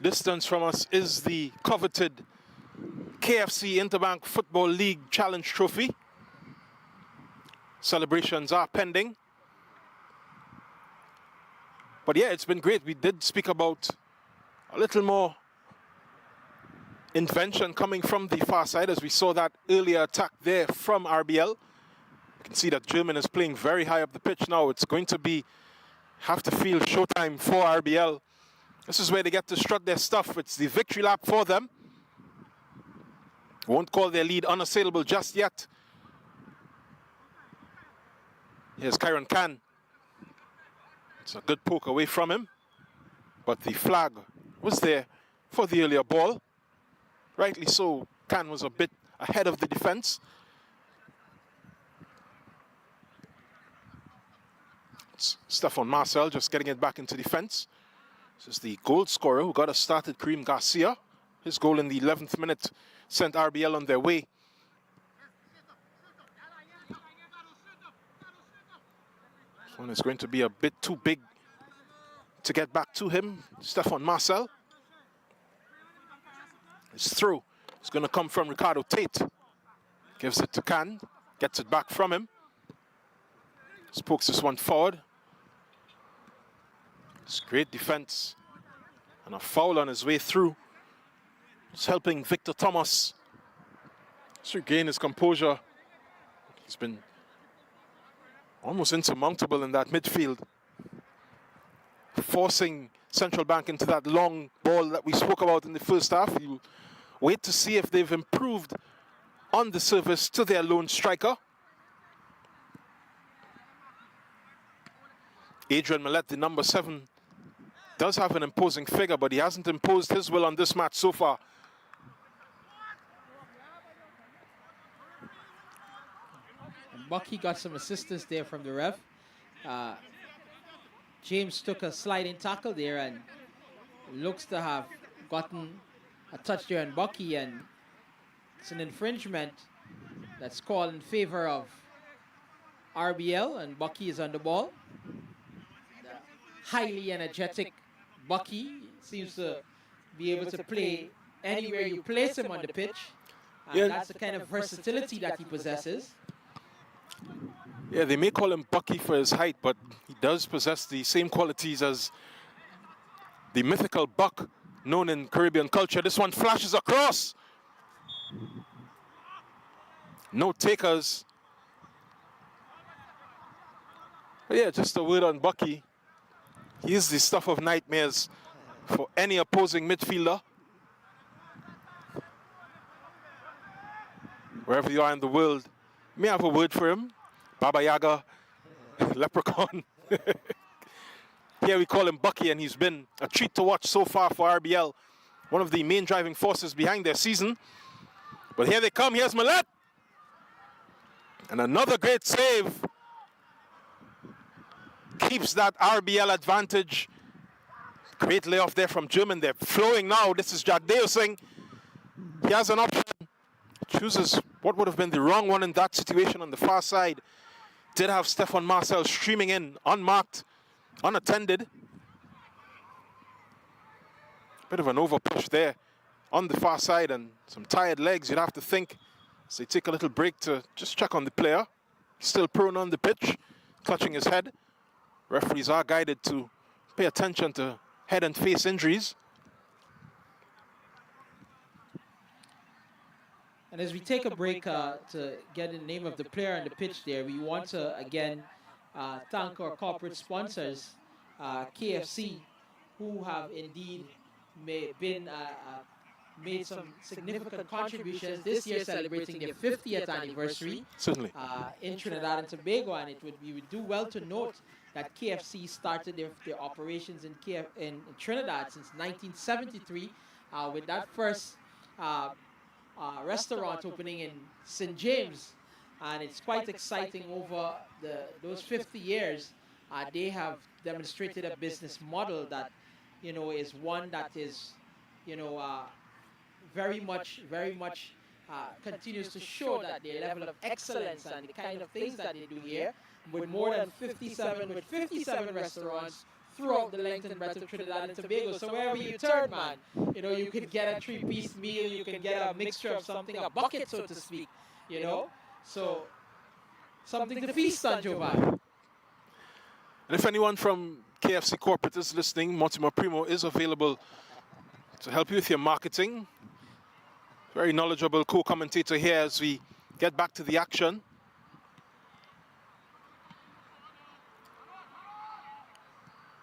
distance from us is the coveted KFC Interbank Football League Challenge Trophy. Celebrations are pending. But yeah, it's been great. We did speak about a little more invention coming from the far side as we saw that earlier attack there from RBL. You can see that German is playing very high up the pitch now. It's going to have to feel showtime for RBL. This is where they get to strut their stuff. It's the victory lap for them. Won't call their lead unassailable just yet. Here's Kyron Khan. It's a good poke away from him. But the flag was there for the earlier ball. Rightly so, Khan was a bit ahead of the defense. It's Stefan Marcel just getting it back into defense. This is the goal scorer who got us started, Kareem Garcia. His goal in the 11th minute sent RBL on their way. This one is going to be a bit too big to get back to him. Stefan Marcel. His throw is going to come from Ricardo Tate. Gives it to Khan. Gets it back from him. Spokes this one forward. It's great defense. And a foul on his way through. It's helping Victor Thomas to regain his composure. He's been almost insurmountable in that midfield. Forcing Central Bank into that long ball that we spoke about in the first half. You wait to see if they've improved on the service to their lone striker. Adrian Millet, the number 7, does have an imposing figure, but he hasn't imposed his will on this match so far. And Bucky got some assistance there from the ref. James took a sliding tackle there and looks to have gotten a touch there on Bucky, and it's an infringement that's called in favor of RBL, and Bucky is on the ball. The highly energetic Bucky seems to be able to play anywhere you place him on the pitch. And Yeah. that's the kind of versatility that he possesses. Yeah, they may call him Bucky for his height, but he does possess the same qualities as the mythical buck known in Caribbean culture. This one flashes across. No takers. But yeah, just a word on Bucky. He is the stuff of nightmares for any opposing midfielder. Wherever you are in the world, you may have a word for him. Baba Yaga, Leprechaun. Here we call him Bucky, and he's been a treat to watch so far for RBL. One of the main driving forces behind their season. But here they come, here's Millet. And another great save. Keeps that RBL advantage. Great layoff there from German. They're flowing now. This is Jagdeo Singh. He has an option. Chooses what would have been the wrong one in that situation on the far side. Did have Stefan Marcel streaming in, unmarked, unattended. Bit of an over push there on the far side and some tired legs, you'd have to think. So they take a little break to just check on the player. Still prone on the pitch, clutching his head. Referees are guided to pay attention to head and face injuries. And as we take a break to get the name of the player on the pitch there, we want to again thank our corporate sponsors, KFC, who have indeed made some significant contributions this year, celebrating their 50th anniversary. Certainly. In Trinidad and Tobago, and we would do well to note that KFC started their operations in Trinidad since 1973, with that first restaurant opening in St. James, and it's quite exciting. Over those 50 years, they have demonstrated a business model that is one that is very much continues to show that their level of excellence and the kind of things that they do here with more than 57 restaurants throughout the length and breadth of Trinidad and Tobago. So wherever you turn, man, you know, you can get a 3-piece meal, you can get a mixture of something, a bucket, so to speak, you know. So something to feast on, Giovanni. And if anyone from KFC Corporate is listening, Mortimer Primo is available to help you with your marketing. Very knowledgeable co-commentator here as we get back to the action.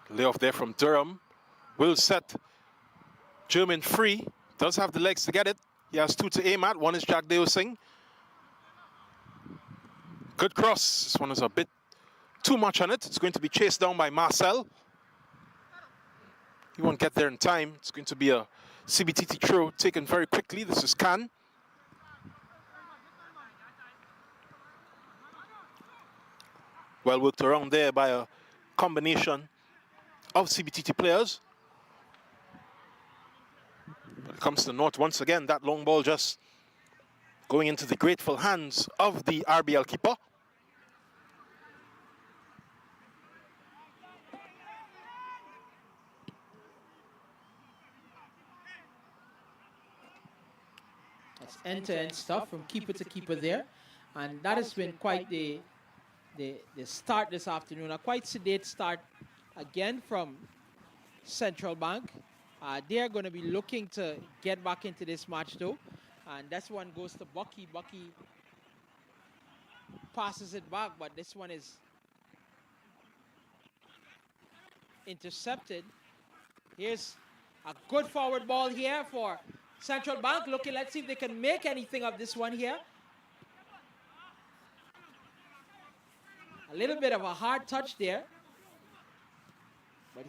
Layoff there from Durham. Will set German free. Does have the legs to get it. He has 2 to aim at. One is Jagdeo Singh. Good cross. This one is a bit too much on it. It's going to be chased down by Marcel. He won't get there in time. It's going to be a CBTT throw taken very quickly. This is Khan. Well worked around there by a combination of CBTT players. But it comes to North once again. That long ball just going into the grateful hands of the RBL keeper. That's end-to-end stuff from keeper to keeper there. And that has been quite the start this afternoon. A quite sedate start again from Central Bank. They're going to be looking to get back into this match though. And this one goes to Bucky. Bucky passes it back, but this one is intercepted. Here's a good forward ball here for Central Bank. Looking, let's see if they can make anything of this one here. A little bit of a hard touch there. But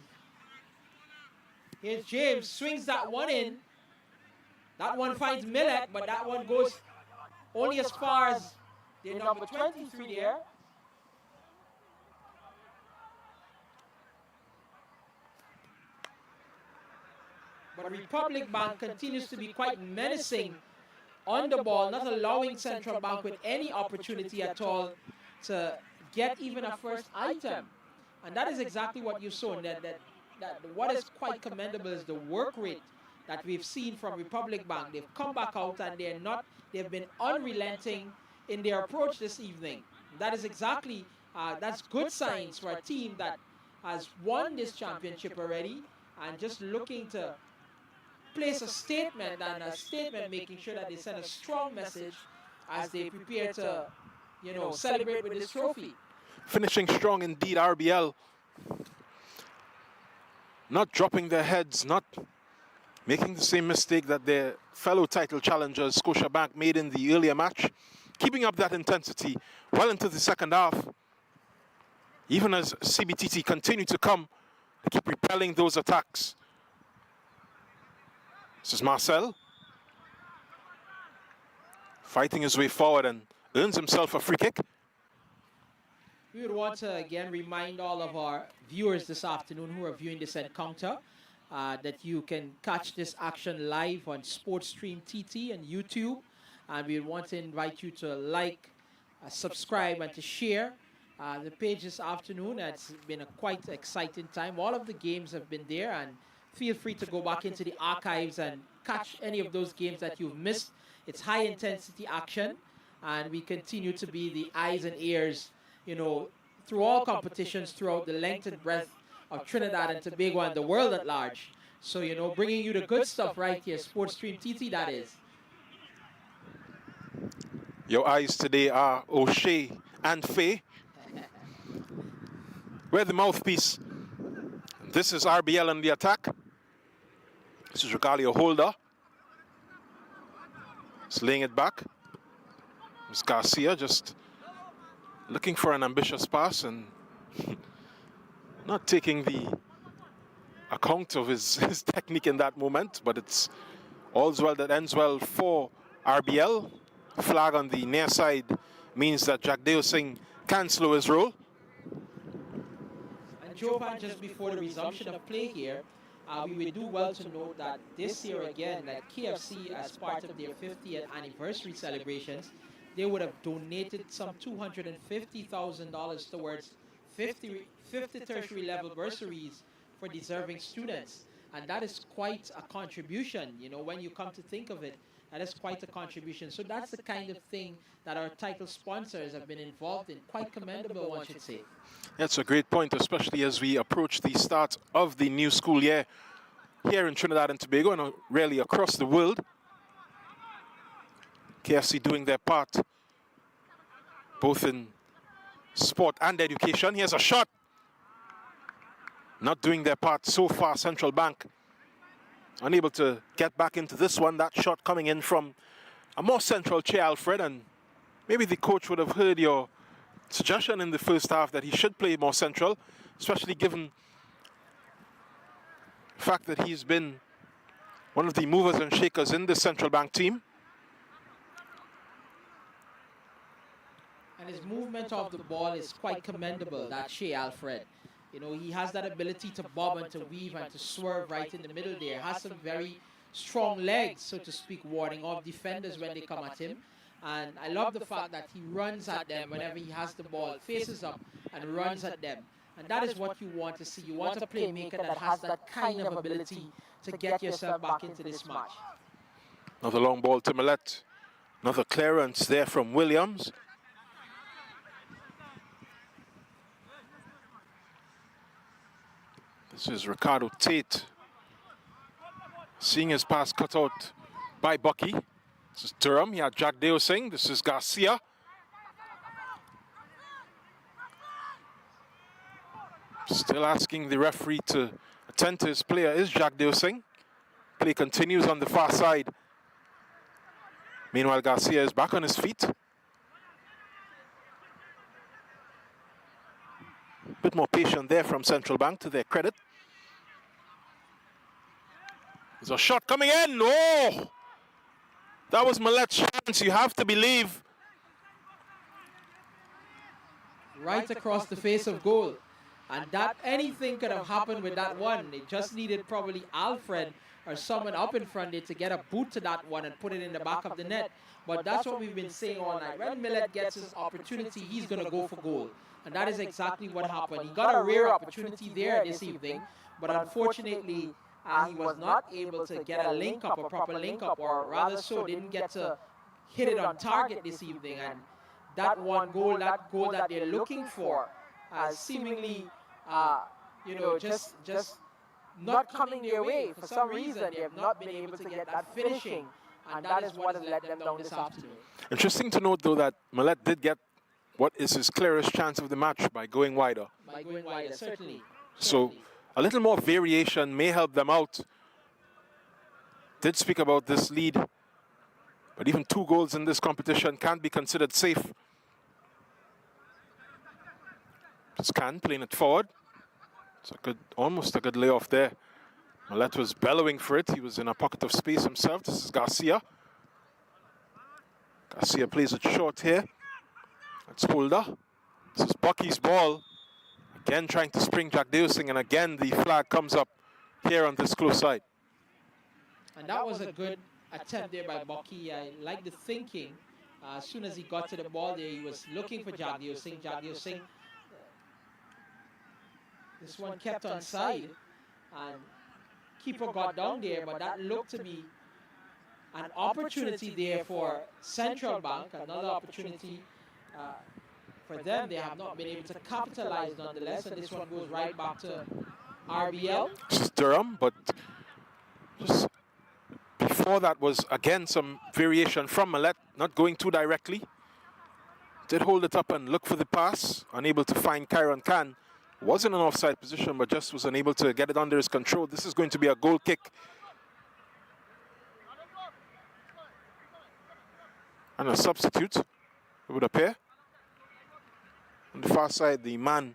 here's James, swings that one in. That one finds Millet, but that one goes only as far as the number 23 there. But Republic Bank continues to be quite menacing on the ball, not allowing Central Bank with any opportunity at all to get even a first item. And that is exactly what you saw. That what is quite commendable is the work rate that we've seen from Republic Bank. They've come back out and they've been unrelenting in their approach this evening. That is exactly, that's good signs for a team that has won this championship already and just looking to place a statement, and a statement making sure that they send a strong message as they prepare to, you know, celebrate with this trophy. Finishing strong indeed, RBL. Not dropping their heads, not making the same mistake that their fellow title challengers, Scotiabank, made in the earlier match. Keeping up that intensity well into the second half. Even as CBTT continue to come, they keep repelling those attacks. This is Marcel. Fighting his way forward and earns himself a free kick. We would want to again remind all of our viewers this afternoon who are viewing this encounter that you can catch this action live on SportsStream TT and YouTube. And we want to invite you to like, subscribe, and to share the page this afternoon. It's been a quite exciting time. All of the games have been there, and feel free to go back into the archives and catch any of those games that you've missed. It's high intensity action, and we continue to be the eyes and ears, you know, through all competitions throughout the length and breadth of Trinidad and Tobago and the world at large. So, you know, bringing you the good stuff right here, SportsStream TT, that is. Your eyes today are O'Shea and Faye. We're the mouthpiece. This is RBL on the attack. This is Regalio Holder. Just laying it back. It's Garcia just looking for an ambitious pass and not taking the account of his technique in that moment, but it's all's well that ends well for RBL. Flag on the near side means that Jagdeo Singh can slow his roll. And Jovan, just before the resumption of play here, We would do well to note that this year again, like KFC, as part of their 50th anniversary celebrations, they would have donated some $250,000 towards 50 tertiary level bursaries for deserving students. And that is quite a contribution, you know, when you come to think of it. That is quite a contribution. So that's the kind of thing that our title sponsors have been involved in. Quite commendable, one should say. That's a great point, especially as we approach the start of the new school year here in Trinidad and Tobago and really across the world. KFC doing their part, both in sport and education. Here's a shot. Not doing their part so far, Central Bank. Unable to get back into this one. That shot coming in from a more central Che Alfred, and maybe the coach would have heard your suggestion in the first half that he should play more central, especially given the fact that he's been one of the movers and shakers in the Central Bank team. And his movement of the ball is quite commendable, that Che Alfred. You know, he has that ability to bob and to weave and to swerve right in the middle there. Has some very strong legs, so to speak, warding off defenders when they come at him. And I love the fact that he runs at them whenever he has the ball, faces up and runs at them. And that is what you want to see. You want a playmaker that has that kind of ability to get yourself back into this match. Another long ball to Millet. Another clearance there from Williams. This is Ricardo Tate. Seeing his pass cut out by Bucky. This is Durham. He had Jack Deo Singh. This is Garcia. Still asking the referee to attend to his player is Jack Deo Singh. Play continues on the far side. Meanwhile, Garcia is back on his feet. A bit more patient there from Central Bank, to their credit. There's a shot coming in. Oh! That was Millet's chance, you have to believe. Right across the face of goal. And that anything could have happened with that one. It just needed probably Alfred or someone up in front there to get a boot to that one and put it in the back of the net. But that's what we've been saying all night. When Millet gets his opportunity, he's going to go for goal. And that is exactly what happened. He got a rare opportunity there this evening, but unfortunately, he was not able to get a link up, a proper link up, or rather so, didn't get to hit it on target this evening. And that one goal, that goal that they're looking for, seemingly, you know, just not coming their way. For some reason, they have not been able to get that finishing, and that is what has let them down this afternoon. Interesting to note, though, that Millet did get what is his clearest chance of the match by going wider. By going wider, certainly. So a little more variation may help them out. Did speak about this lead, but even 2 goals in this competition can't be considered safe. Scan playing it forward. It's a good, almost a good layoff there. Millet was bellowing for it. He was in a pocket of space himself. This is Garcia. Garcia plays it short here. That's Fulda. This is Bucky's ball. Again trying to spring Jack Deo Singh, and again the flag comes up here on this close side. And that was a good attempt there by Bucky. I like the thinking. As soon as he got to the ball there, he was looking for Jack Deo Singh. Jack Deo Singh. This one kept on side, and keeper got down there, but that looked to be an opportunity there for Central Bank, another opportunity for them. They have not been able to capitalize nonetheless, and this one goes right back to RBL. This is Durham, but just before that was again some variation from Millet, not going too directly. Did hold it up and look for the pass, unable to find Kyron Khan. Was in an offside position, but just was unable to get it under his control. This is going to be a goal kick. And a substitute, it would appear. On the far side, the man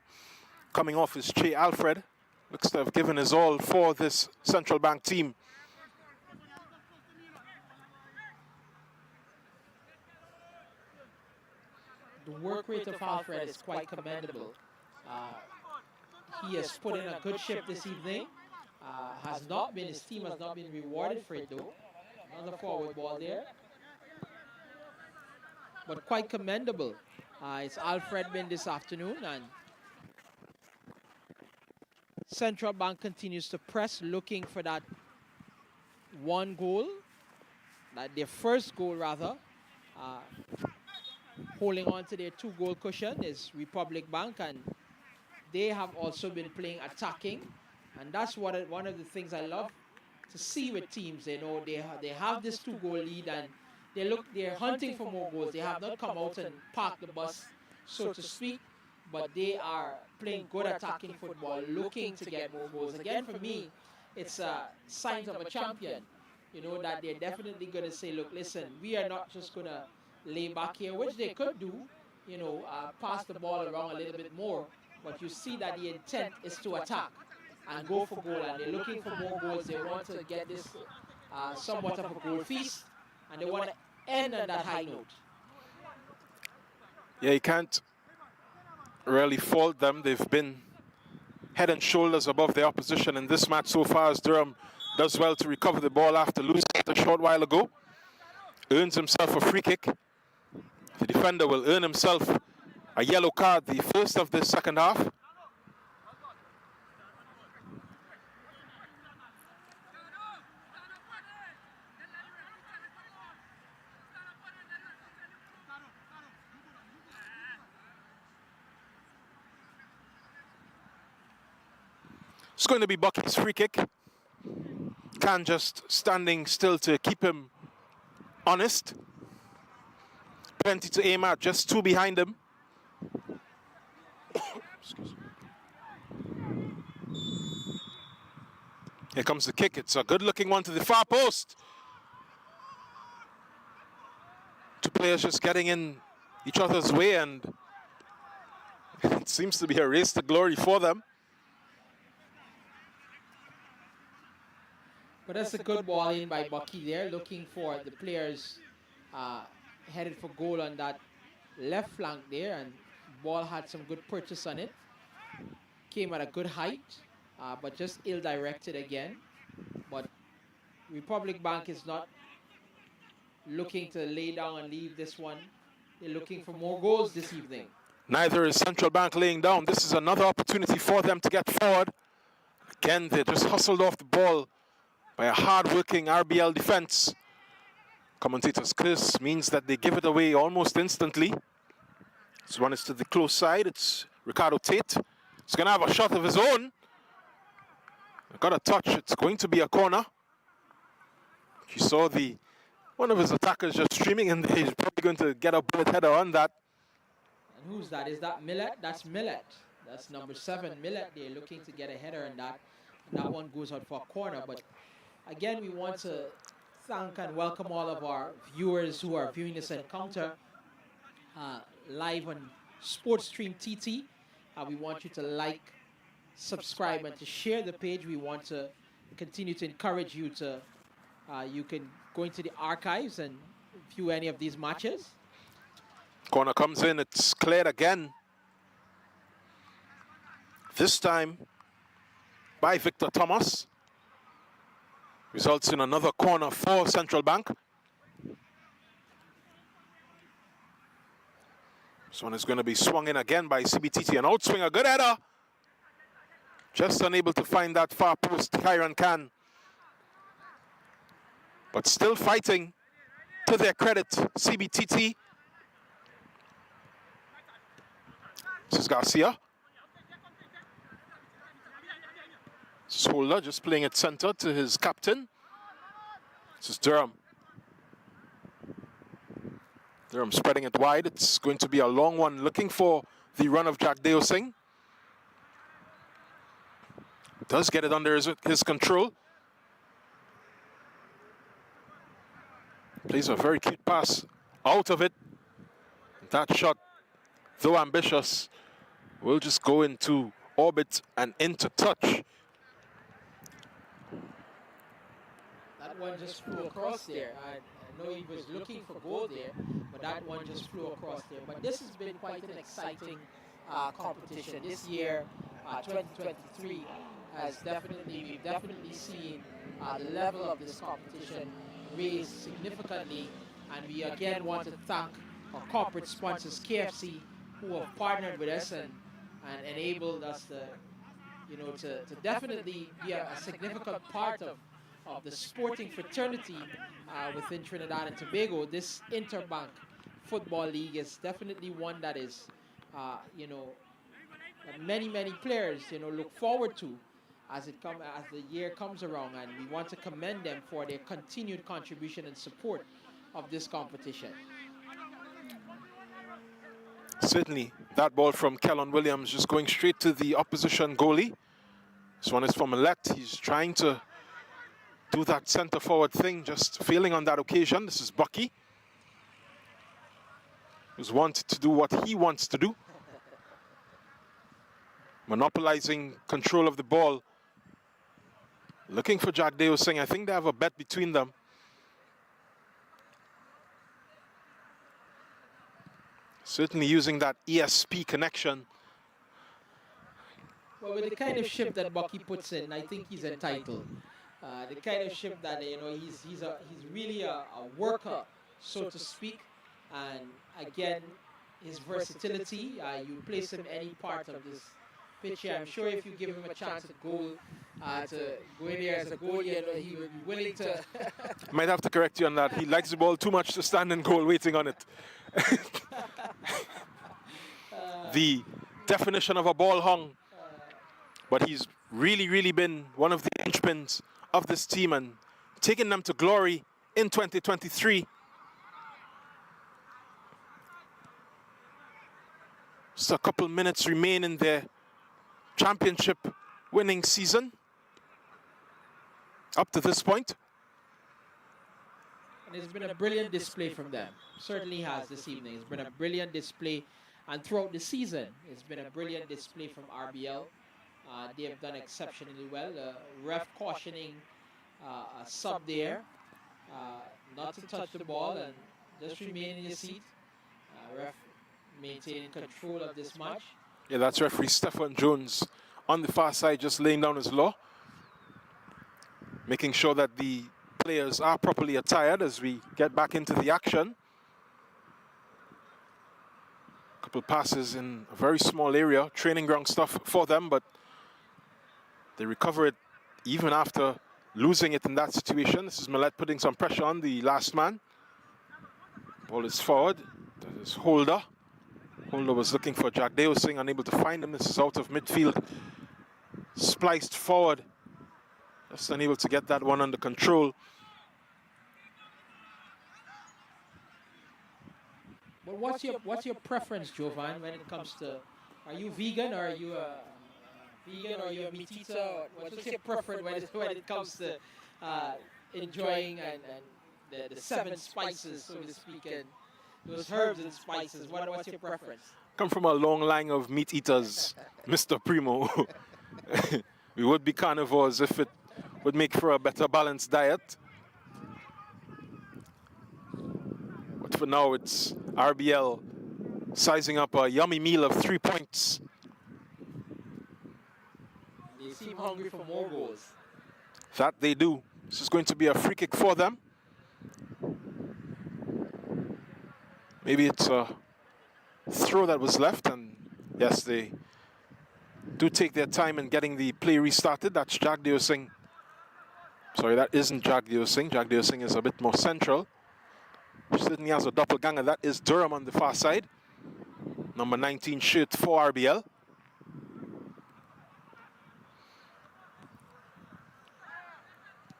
coming off is Che Alfred. Looks to have given his all for this Central Bank team. The work rate of Alfred is quite commendable. He has put in a good shift this evening. his team has not been rewarded for it though. Another forward ball there, but quite commendable. It's Alfred Bin this afternoon, and Central Bank continues to press, looking for that one goal, their first goal rather. Holding on to their 2-goal cushion is Republic Bank, and they have also been playing attacking, and that's one of the things I love to see with teams. You know, they have this 2-goal lead, and they're hunting for more goals. They have not come out and parked the bus, so to speak, but they are playing good attacking football, looking to get more goals. Again, for me, it's signs of a champion. You know, that they're definitely going to say, look, listen, we are not just going to lay back here, which they could do, you know, pass the ball around a little bit more, but you see that the intent is to attack and go for goal, and they're looking for more goals. They want to get this somewhat of a goal feast, and they want to end on that high note. Yeah, you can't really fault them. They've been head and shoulders above the opposition in this match so far, as Durham does well to recover the ball after losing it a short while ago. Earns himself a free kick. The defender will earn himself a yellow card, the first of this second half. It's going to be Bucky's free kick. Can just standing still to keep him honest. Plenty to aim at, just 2 behind him. Excuse me. Here comes the kick. It's a good-looking one to the far post. 2 players just getting in each other's way, and it seems to be a race to glory for them. But that's a good ball in by Bucky there, looking for the players headed for goal on that left flank there, and ball had some good purchase on it. Came at a good height, but just ill-directed again. But Republic Bank is not looking to lay down and leave this one. They're looking for more goals this evening. Neither is Central Bank laying down. This is another opportunity for them to get forward. Again, they just hustled off the ball by a hard-working RBL defense. Commentator's curse means that they give it away almost instantly. This one is to the close side. It's Ricardo Tate. He's going to have a shot of his own. Got a touch. It's going to be a corner. You saw one of his attackers just streaming in there. He's probably going to get a bullet header on that. And who's that? Is that Millet? That's Millet. That's number 7, Millet. They're looking to get a header on that. And that one goes out for a corner. But again, we want to thank and welcome all of our viewers who are viewing this encounter live on SportsStream TT. We want you to like, subscribe, and to share the page. We want to continue to encourage you to, you can go into the archives and view any of these matches. Corner comes in, it's cleared again. This time by Victor Thomas. Results in another corner for Central Bank. This one is going to be swung in again by CBTT. An outswing, a good header. Just unable to find that far post, Kyron Khan. But still fighting, to their credit, CBTT. This is Garcia. This is Holder just playing it center to his captain. This is Durham. Durham spreading it wide. It's going to be a long one, looking for the run of Jack Deo Singh. Does get it under his control. Plays a very cute pass out of it. That shot, though ambitious, will just go into orbit and into touch. That one just flew across there. I know he was looking for goal there, but that one just flew across there. But this has been quite an exciting competition this year, 2023. we've definitely seen the level of this competition raise significantly, and we again want to thank our corporate sponsors, KFC, who have partnered with us and enabled us to, to definitely be a significant part of the sporting fraternity within Trinidad and Tobago. This Interbank Football League is definitely one that is, that many players, look forward to as the year comes around, and we want to commend them for their continued contribution and support of this competition. Certainly, that ball from Kellon Williams just going straight to the opposition goalie. This one is from Millet. He's trying to do that center forward thing, just failing on that occasion. This is Bucky, who's wanted to do what he wants to do, monopolizing control of the ball, looking for Jagdeo Singh. I think they have a bet between them. Certainly using that ESP connection. Well, with the kind of shift that Bucky puts in, I think he's entitled. The kind of shift that, he's really a worker, so to speak. And again, his versatility, you place him any part of this pitch here. I'm sure if you give him a chance to go in there as a goalie, he would be willing to. Might have to correct you on that. He likes the ball too much to stand in goal waiting on it. The definition of a ball hung. But he's really been one of the linchpins of this team and taking them to glory in 2023. Just a couple minutes remain in their championship winning season up to this point. And it's been a brilliant display from them. Certainly has this evening. It's been a brilliant display. And throughout the season, it's been a brilliant display from RBL. They have done exceptionally well. Ref cautioning a sub there, not to touch the ball and just remain in your seat. Ref maintaining control of this match. Yeah, that's referee Stephen Jones on the far side, just laying down his law, making sure that the players are properly attired as we get back into the action. Couple passes in a very small area, training ground stuff for them, but they recover it even after losing it in that situation. This is Millet putting some pressure on the last man. Ball is forward. That is Holder. Holder was looking for Jagdeo Singh, unable to find him. This is out of midfield. Spliced forward. Just unable to get that one under control. But what's your preference, Jovan, when it comes to, are you vegan or are you a vegan or you're a meat eater? What's your preference when it comes to enjoying and the 7 spices, so to speak, and those herbs and spices? What's your preference? Come from a long line of meat eaters, Mr. Primo. We would be carnivores if it would make for a better balanced diet. But for now, it's RBL sizing up a yummy meal of 3 points. They seem hungry for more goals. That they do. This is going to be a free kick for them. Maybe it's a throw that was left, and yes, they do take their time in getting the play restarted. That's Jagdeo Singh. Sorry, that isn't Jagdeo Singh. Jagdeo Singh is a bit more central. Certainly has a doppelganger. That is Durham on the far side. Number 19 shirt for RBL.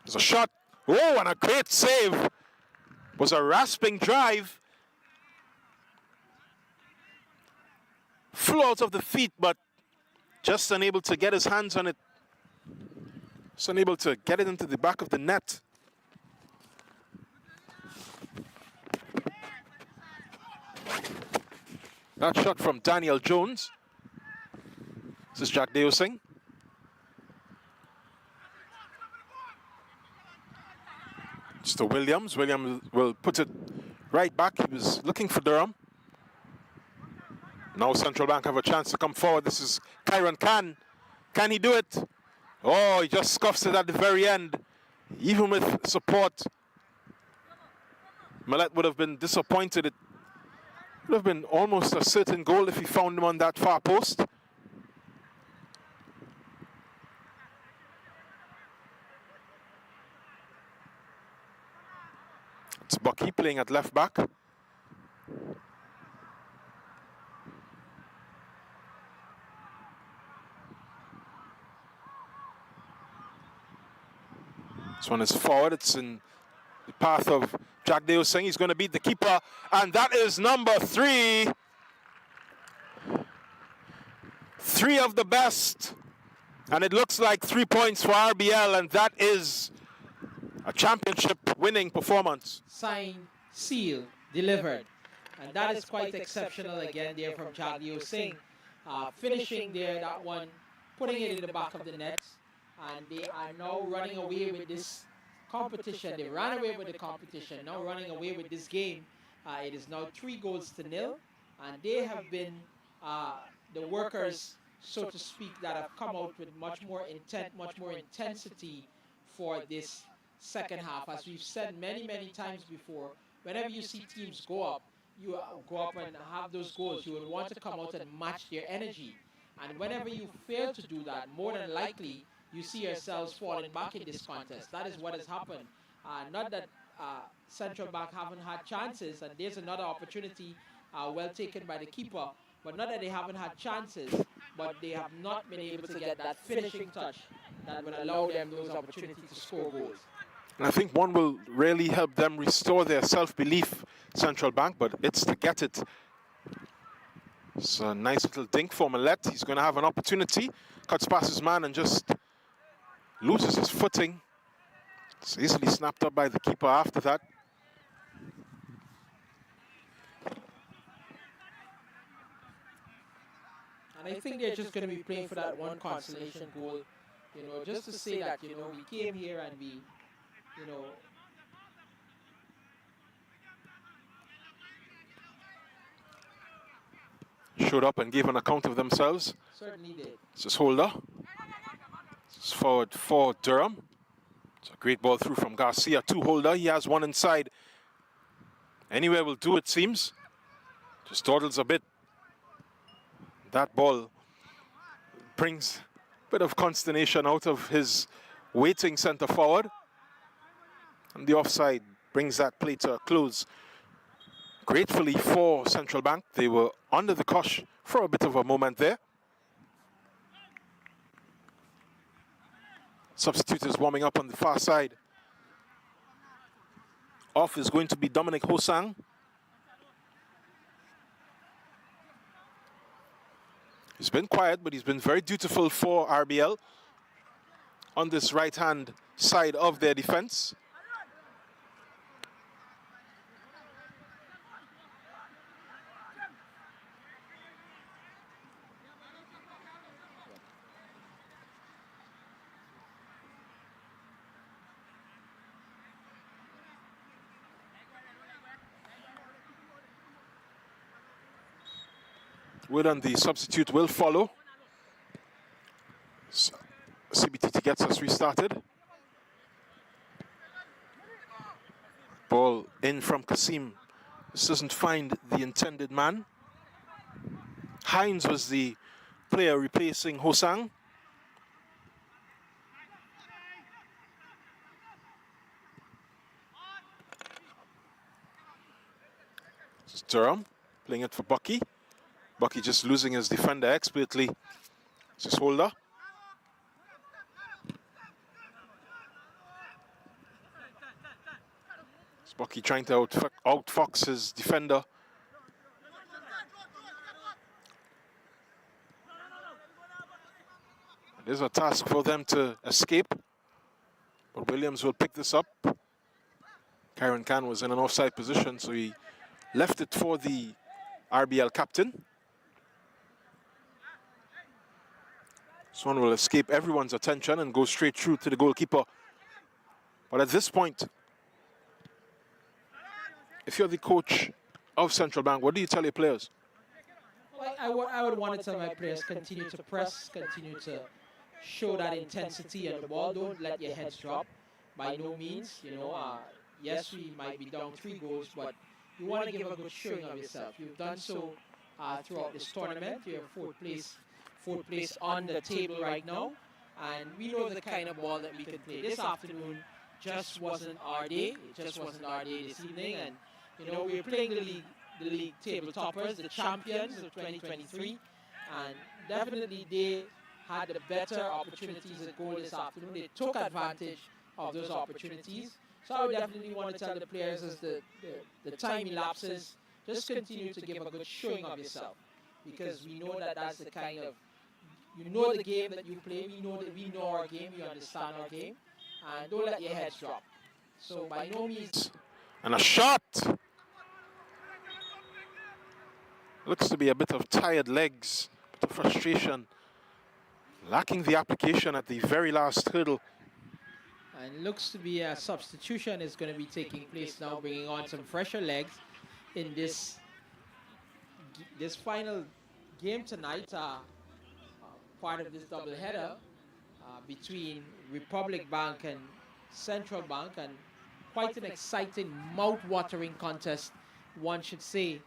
There's a shot. Oh, and a great save. It was a rasping drive. Flew out of the feet, but just unable to get his hands on it. Just unable to get it into the back of the net. That shot from Daniel Jones. This is Jagdeo Singh. It's to Williams. Williams will put it right back. He was looking for Durham. Now Central Bank have a chance to come forward. This is Kyron Khan. Can he do it? Oh, he just scuffs it at the very end. Even with support, Millet would have been disappointed. It would have been almost a certain goal if he found him on that far post. It's Bucky playing at left back. This one is forward. It's in the path of Jagdeo Singh. He's going to beat the keeper. And that is number 3. 3 of the best. And it looks like 3 points for RBL. And that is a championship winning performance. Signed, sealed, delivered. And that is quite exceptional again there from Jagdeo Singh. Finishing there, that one, putting it in the back of the net. And they are now running away with this competition. They ran away with the competition, now running away with this game. It is now 3-0, and they have been the workers, so to speak, that have come out with much more intent, much more intensity for this second half. As we've said many, many times before, whenever you see teams go up, you go up and have those goals, you will want to come out and match their energy. And whenever you fail to do that, more than likely, you see yourselves falling back in this contest. That is what has happened. Not that Central Bank haven't had chances, and there's another opportunity well taken by the keeper, but not that they haven't had chances, but they have not been able to get that finishing touch that would allow them those opportunities to score goals. And I think one will really help them restore their self-belief, Central Bank, but it's to get it. It's a nice little dink for Millet. He's going to have an opportunity. Cuts past his man and just loses his footing. It's easily snapped up by the keeper after that. And I think they're just going to be playing for that one consolation goal, you know, just to say that, you know, we came here and we, you know, showed up and gave an account of themselves. certainly did. This is Holder. This is forward for Durham. It's a great ball through from Garcia to Holder. He has one inside. Anywhere will do, it seems. Just dawdles a bit. That ball brings a bit of consternation out of his waiting centre forward. And the offside brings that play to a close. Gratefully for Central Bank, they were under the cosh for a bit of a moment there. Substitute is warming up on the far side. Off is going to be Dominic Hosang. He's been quiet, but he's been very dutiful for RBL on this right-hand side of their defense. Word on the substitute will follow. So, CBTT gets us restarted. Ball in from Kasim. This doesn't find the intended man. Hines was the player replacing Hosang. This is Durham playing it for Bucky. Bucky just losing his defender expertly. This is Holder. It's Bucky trying to outfox his defender. There's a task for them to escape. But Williams will pick this up. Karen Khan was in an offside position, so he left it for the RBL captain. This one will escape everyone's attention and go straight through to the goalkeeper. But at this point, if you're the coach of Central Bank, what do you tell your players? Well, I would want to tell my players continue to press, continue to show that intensity on the ball. Don't let your heads drop. By no means, yes, we might be down 3 goals, but you want to give a good showing of yourself. You've done so throughout this tournament. You're fourth place on the table right now, and we know the kind of ball that we can play. This afternoon just wasn't our day. It just wasn't our day this evening, and we're playing the league table toppers, the champions of 2023, and definitely they had the better opportunities at goal this afternoon. They took advantage of those opportunities. So I would definitely want to tell the players as the time elapses, just continue to give a good showing of yourself, because we know that that's the kind of, the game that you play. We know that we know our game, we understand our game, and don't let your heads drop. So by no means. And a shot! Looks to be a bit of tired legs, a bit of frustration, lacking the application at the very last hurdle. And looks to be a substitution is going to be taking place now, bringing on some fresher legs in this final game tonight, part of this doubleheader between Republic Bank and Central Bank, and quite an exciting, mouth-watering contest, one should say,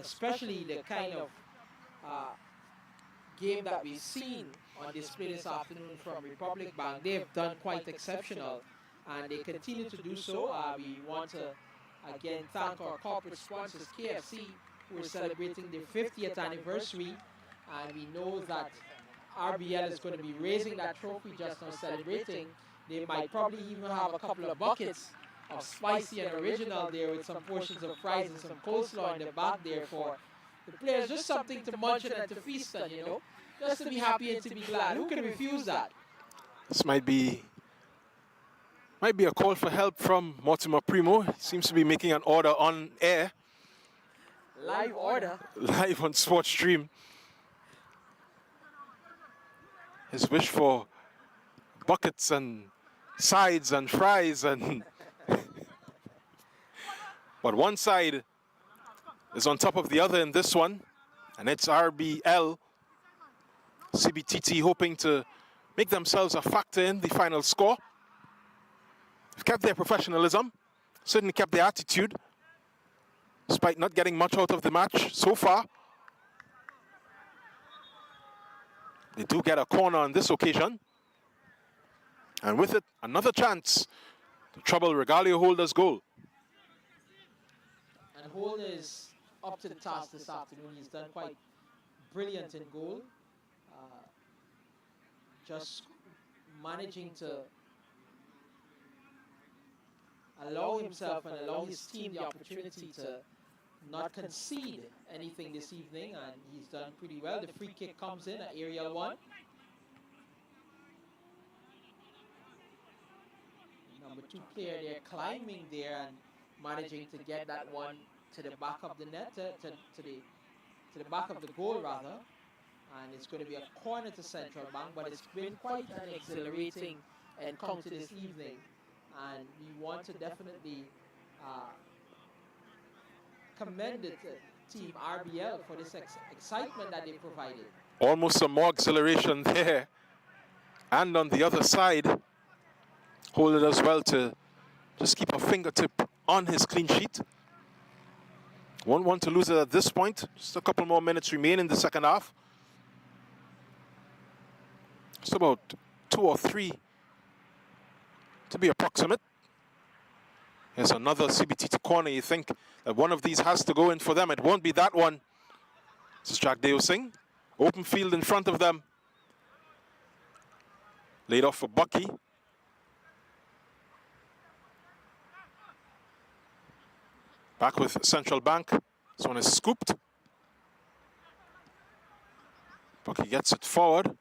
especially the kind of game that we've seen on display this afternoon from Republic Bank. They've done quite exceptional, and they continue to do so. We want to again thank our corporate sponsors, KFC, who are celebrating their 50th anniversary, and we know that RBL is going to be raising that trophy just now celebrating. They might probably even have a couple of buckets of spicy and original there with some portions of fries and some coleslaw in the back there for the players. Just something to munch on and to feast on, just to be happy and to be glad. Who can refuse that? This might be a call for help from Mortimer Primo. He seems to be making an order on air. Live order. Live on Sports Stream. His wish for buckets and sides and fries and but one side is on top of the other in this one, and it's RBL. CBTT hoping to make themselves a factor in the final score. They've kept their professionalism, certainly kept their attitude, despite not getting much out of the match so far. They do get a corner on this occasion, and with it, another chance to trouble Regalia Holder's goal. And Holder is up to the task this afternoon. He's done quite brilliant in goal. Just managing to allow himself and allow his team the opportunity to not concede anything this evening, and he's done pretty well. The free kick comes in at aerial one. Number 2 player there climbing there and managing to get that one to the back of the net, to the back of the goal rather. And it's going to be a corner to Central Bank, but it's been quite an exhilarating encounter this evening, and we want to definitely commend the team RBL for this excitement that they provided. Almost some more exhilaration there, and on the other side, hold it as well to just keep a fingertip on his clean sheet. Won't want to lose it at this point. Just a couple more minutes remain in the second half. Just about 2 or 3 to be approximate. Here's another CBTT corner. You think that one of these has to go in for them. It won't be that one. This is Jagdeo Singh. Open field in front of them. Laid off for Bucky. Back with Central Bank. This one is scooped. Bucky gets it forward.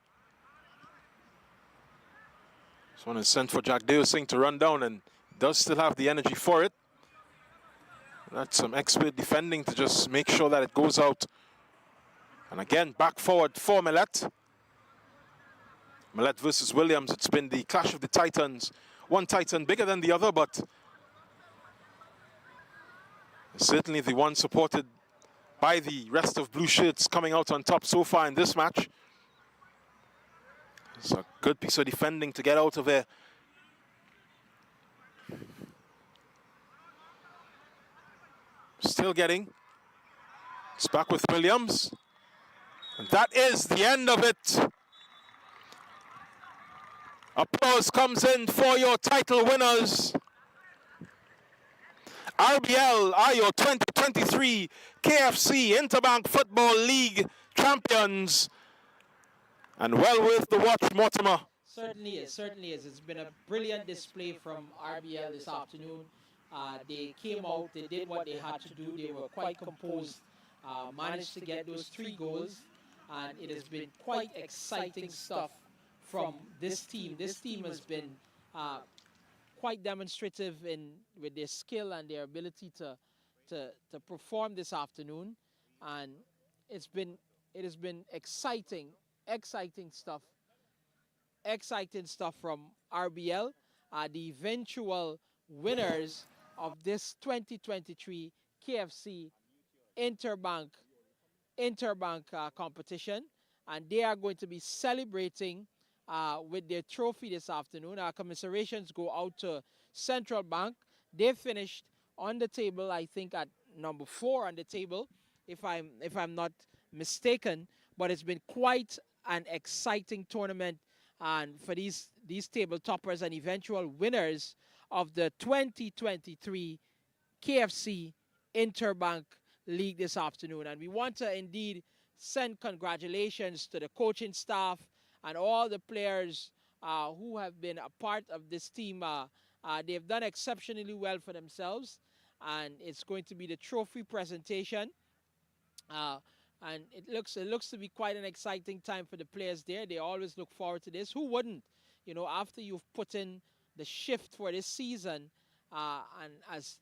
This one is sent for Jagdeo Singh to run down, and does still have the energy for it. That's some expert defending to just make sure that it goes out. And again, back forward for Millet. Millet versus Williams. It's been the clash of the Titans. One Titan bigger than the other, but certainly the one supported by the rest of blue shirts coming out on top so far in this match. So good piece of defending to get out of there. Still getting. It's back with Williams. And that is the end of it. Applause comes in for your title winners. RBL are your 2023 KFC Interbank Football League champions. And well worth the watch, Mortimer. Certainly is, certainly is. It's been a brilliant display from RBL this afternoon. They came out, they did what they had to do. They were quite composed, managed to get those 3 goals. And it has been quite exciting stuff from this team. This team has been quite demonstrative with their skill and their ability to perform this afternoon. And it has been exciting stuff. Exciting stuff from RBL, the eventual winners of this 2023 KFC Interbank competition, and they are going to be celebrating with their trophy this afternoon. Our commiserations go out to Central Bank. They finished on the table, I think, at number 4 on the table, if I'm not mistaken. But it's been quite an exciting tournament, and for these table toppers and eventual winners of the 2023 KFC Interbank League this afternoon. And we want to indeed send congratulations to the coaching staff and all the players who have been a part of this team. They've done exceptionally well for themselves, and it's going to be the trophy presentation. And it looks to be quite an exciting time for the players there. They always look forward to this. Who wouldn't? You know, after you've put in the shift for this season, and as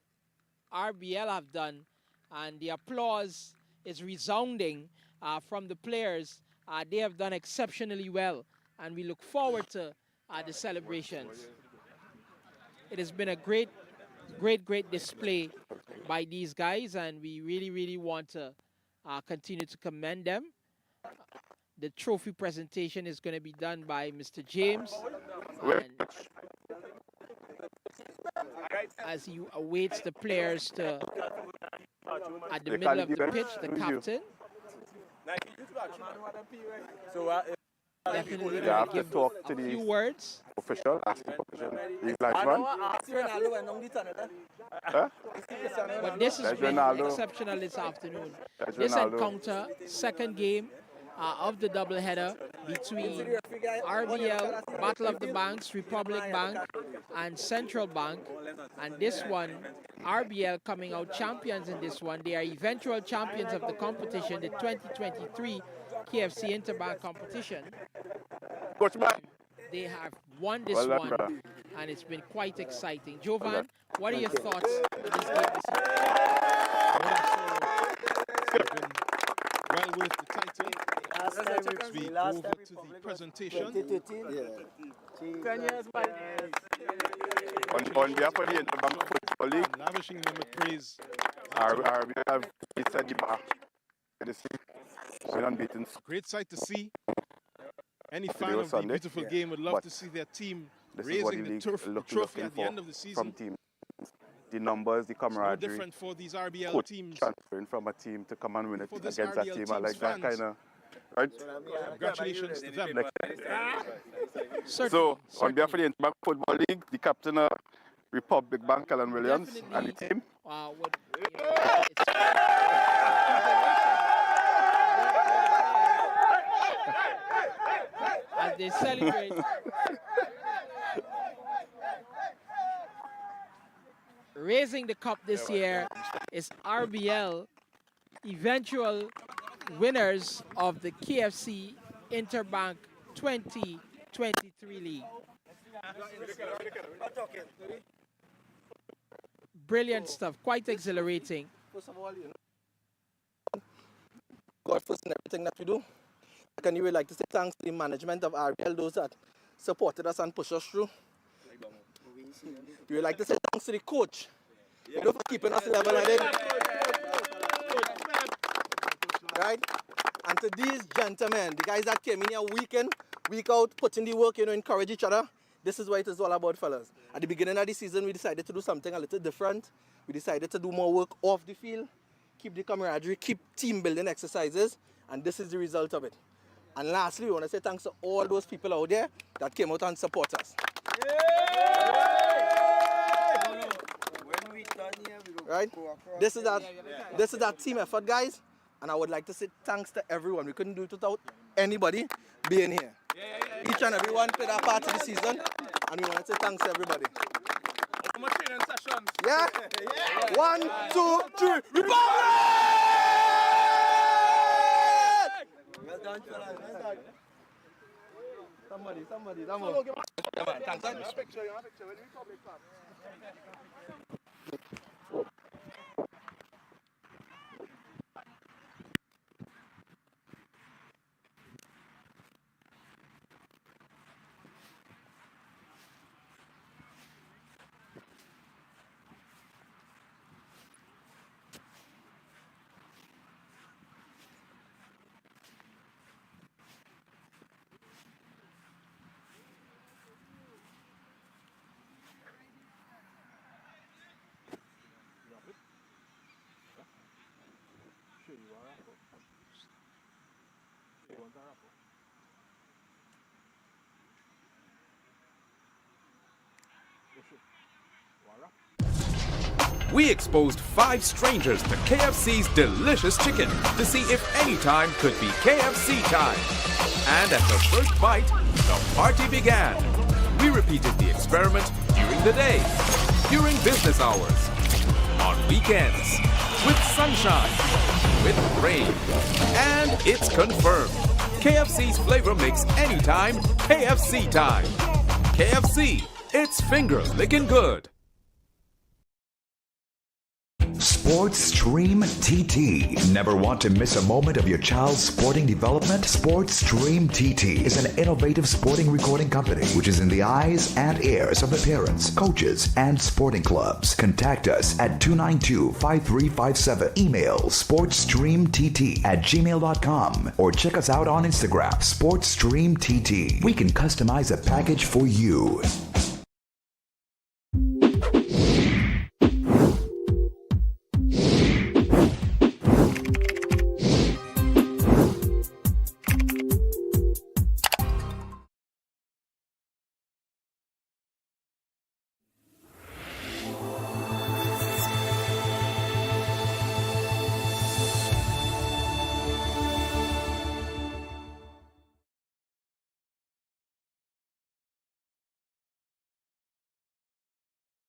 RBL have done, and the applause is resounding from the players. They have done exceptionally well, and we look forward to the celebrations. It has been a great display by these guys, and we really want to continue to commend them. The trophy presentation is going to be done by Mr. James, and as he awaits the players to at the middle of the pitch, the captain. So Definitely you have to give talk to a the few words. official, ask the official. He's like, man. Huh? But this has That's been Ronaldo. exceptional this afternoon. That's This Ronaldo. encounter, second game of the doubleheader between RBL, Battle of the Banks, Republic Bank, and Central Bank. And this one, RBL coming out champions in this one. They are eventual champions of the competition, the 2023 KFC Interbank competition. Coach man. They have won this Well done, one, brother. and it's been quite exciting. Jovan, done. what are your thoughts on this game this evening? Well worth the title. We go over to the presentation. On behalf of the Interbank Football League, Lavishing them with praise. we have set the bar. Been unbeaten. Great sight to see. Any Today fan was of the Sunday. beautiful game would love But to see their team This is what the raising the league trophy looking at the for end of the from season. teams. The numbers, the It's no camaraderie. different for these RBL Coach teams. transferring from a team to come and win it For this against that RBL team. I team's like that fans. kind of, right? Congratulations to them. So, on behalf of the Interbank Football League, the captain of Republic Bank, Alan Williams, and the team, as they celebrate. Raising the cup this year is RBL, eventual winners of the KFC Interbank 2023 League. Brilliant stuff, quite exhilarating. First of all, God first in everything that we do. Can you would like to say thanks to the management of RBL, those that supported us and pushed us through. We would like to say thanks to the coach, for keeping us level-headed. Right? And to these gentlemen, the guys that came in here weekend week out, put in the work, encourage each other. This is what it is all about, fellas. At the beginning of the season, we decided to do something a little different. We decided to do more work off the field, keep the camaraderie, keep team building exercises, and this is the result of it. And lastly, we want to say thanks to all those people out there that came out and support us. Right? This is our team effort, guys. And I would like to say thanks to everyone. We couldn't do it without anybody being here. Each and every one played our part of the season, and we want to say thanks to everybody. Yeah? 1, 2, 3, Republic! Well done, fella. Somebody. Thanks. We exposed 5 strangers to KFC's delicious chicken to see if any time could be KFC time. And at the first bite, the party began. We repeated the experiment during the day, during business hours, on weekends, with sunshine, with rain. And it's confirmed. KFC's flavor makes any time KFC time. KFC, it's finger licking good. Sports Stream TT. Never want to miss a moment of your child's sporting development? Sports Stream TT is an innovative sporting recording company which is in the eyes and ears of the parents, coaches, and sporting clubs. Contact us at 292-5357. Email sportsstreamtt@gmail.com or check us out on Instagram, Sports Stream TT. We can customize a package for you.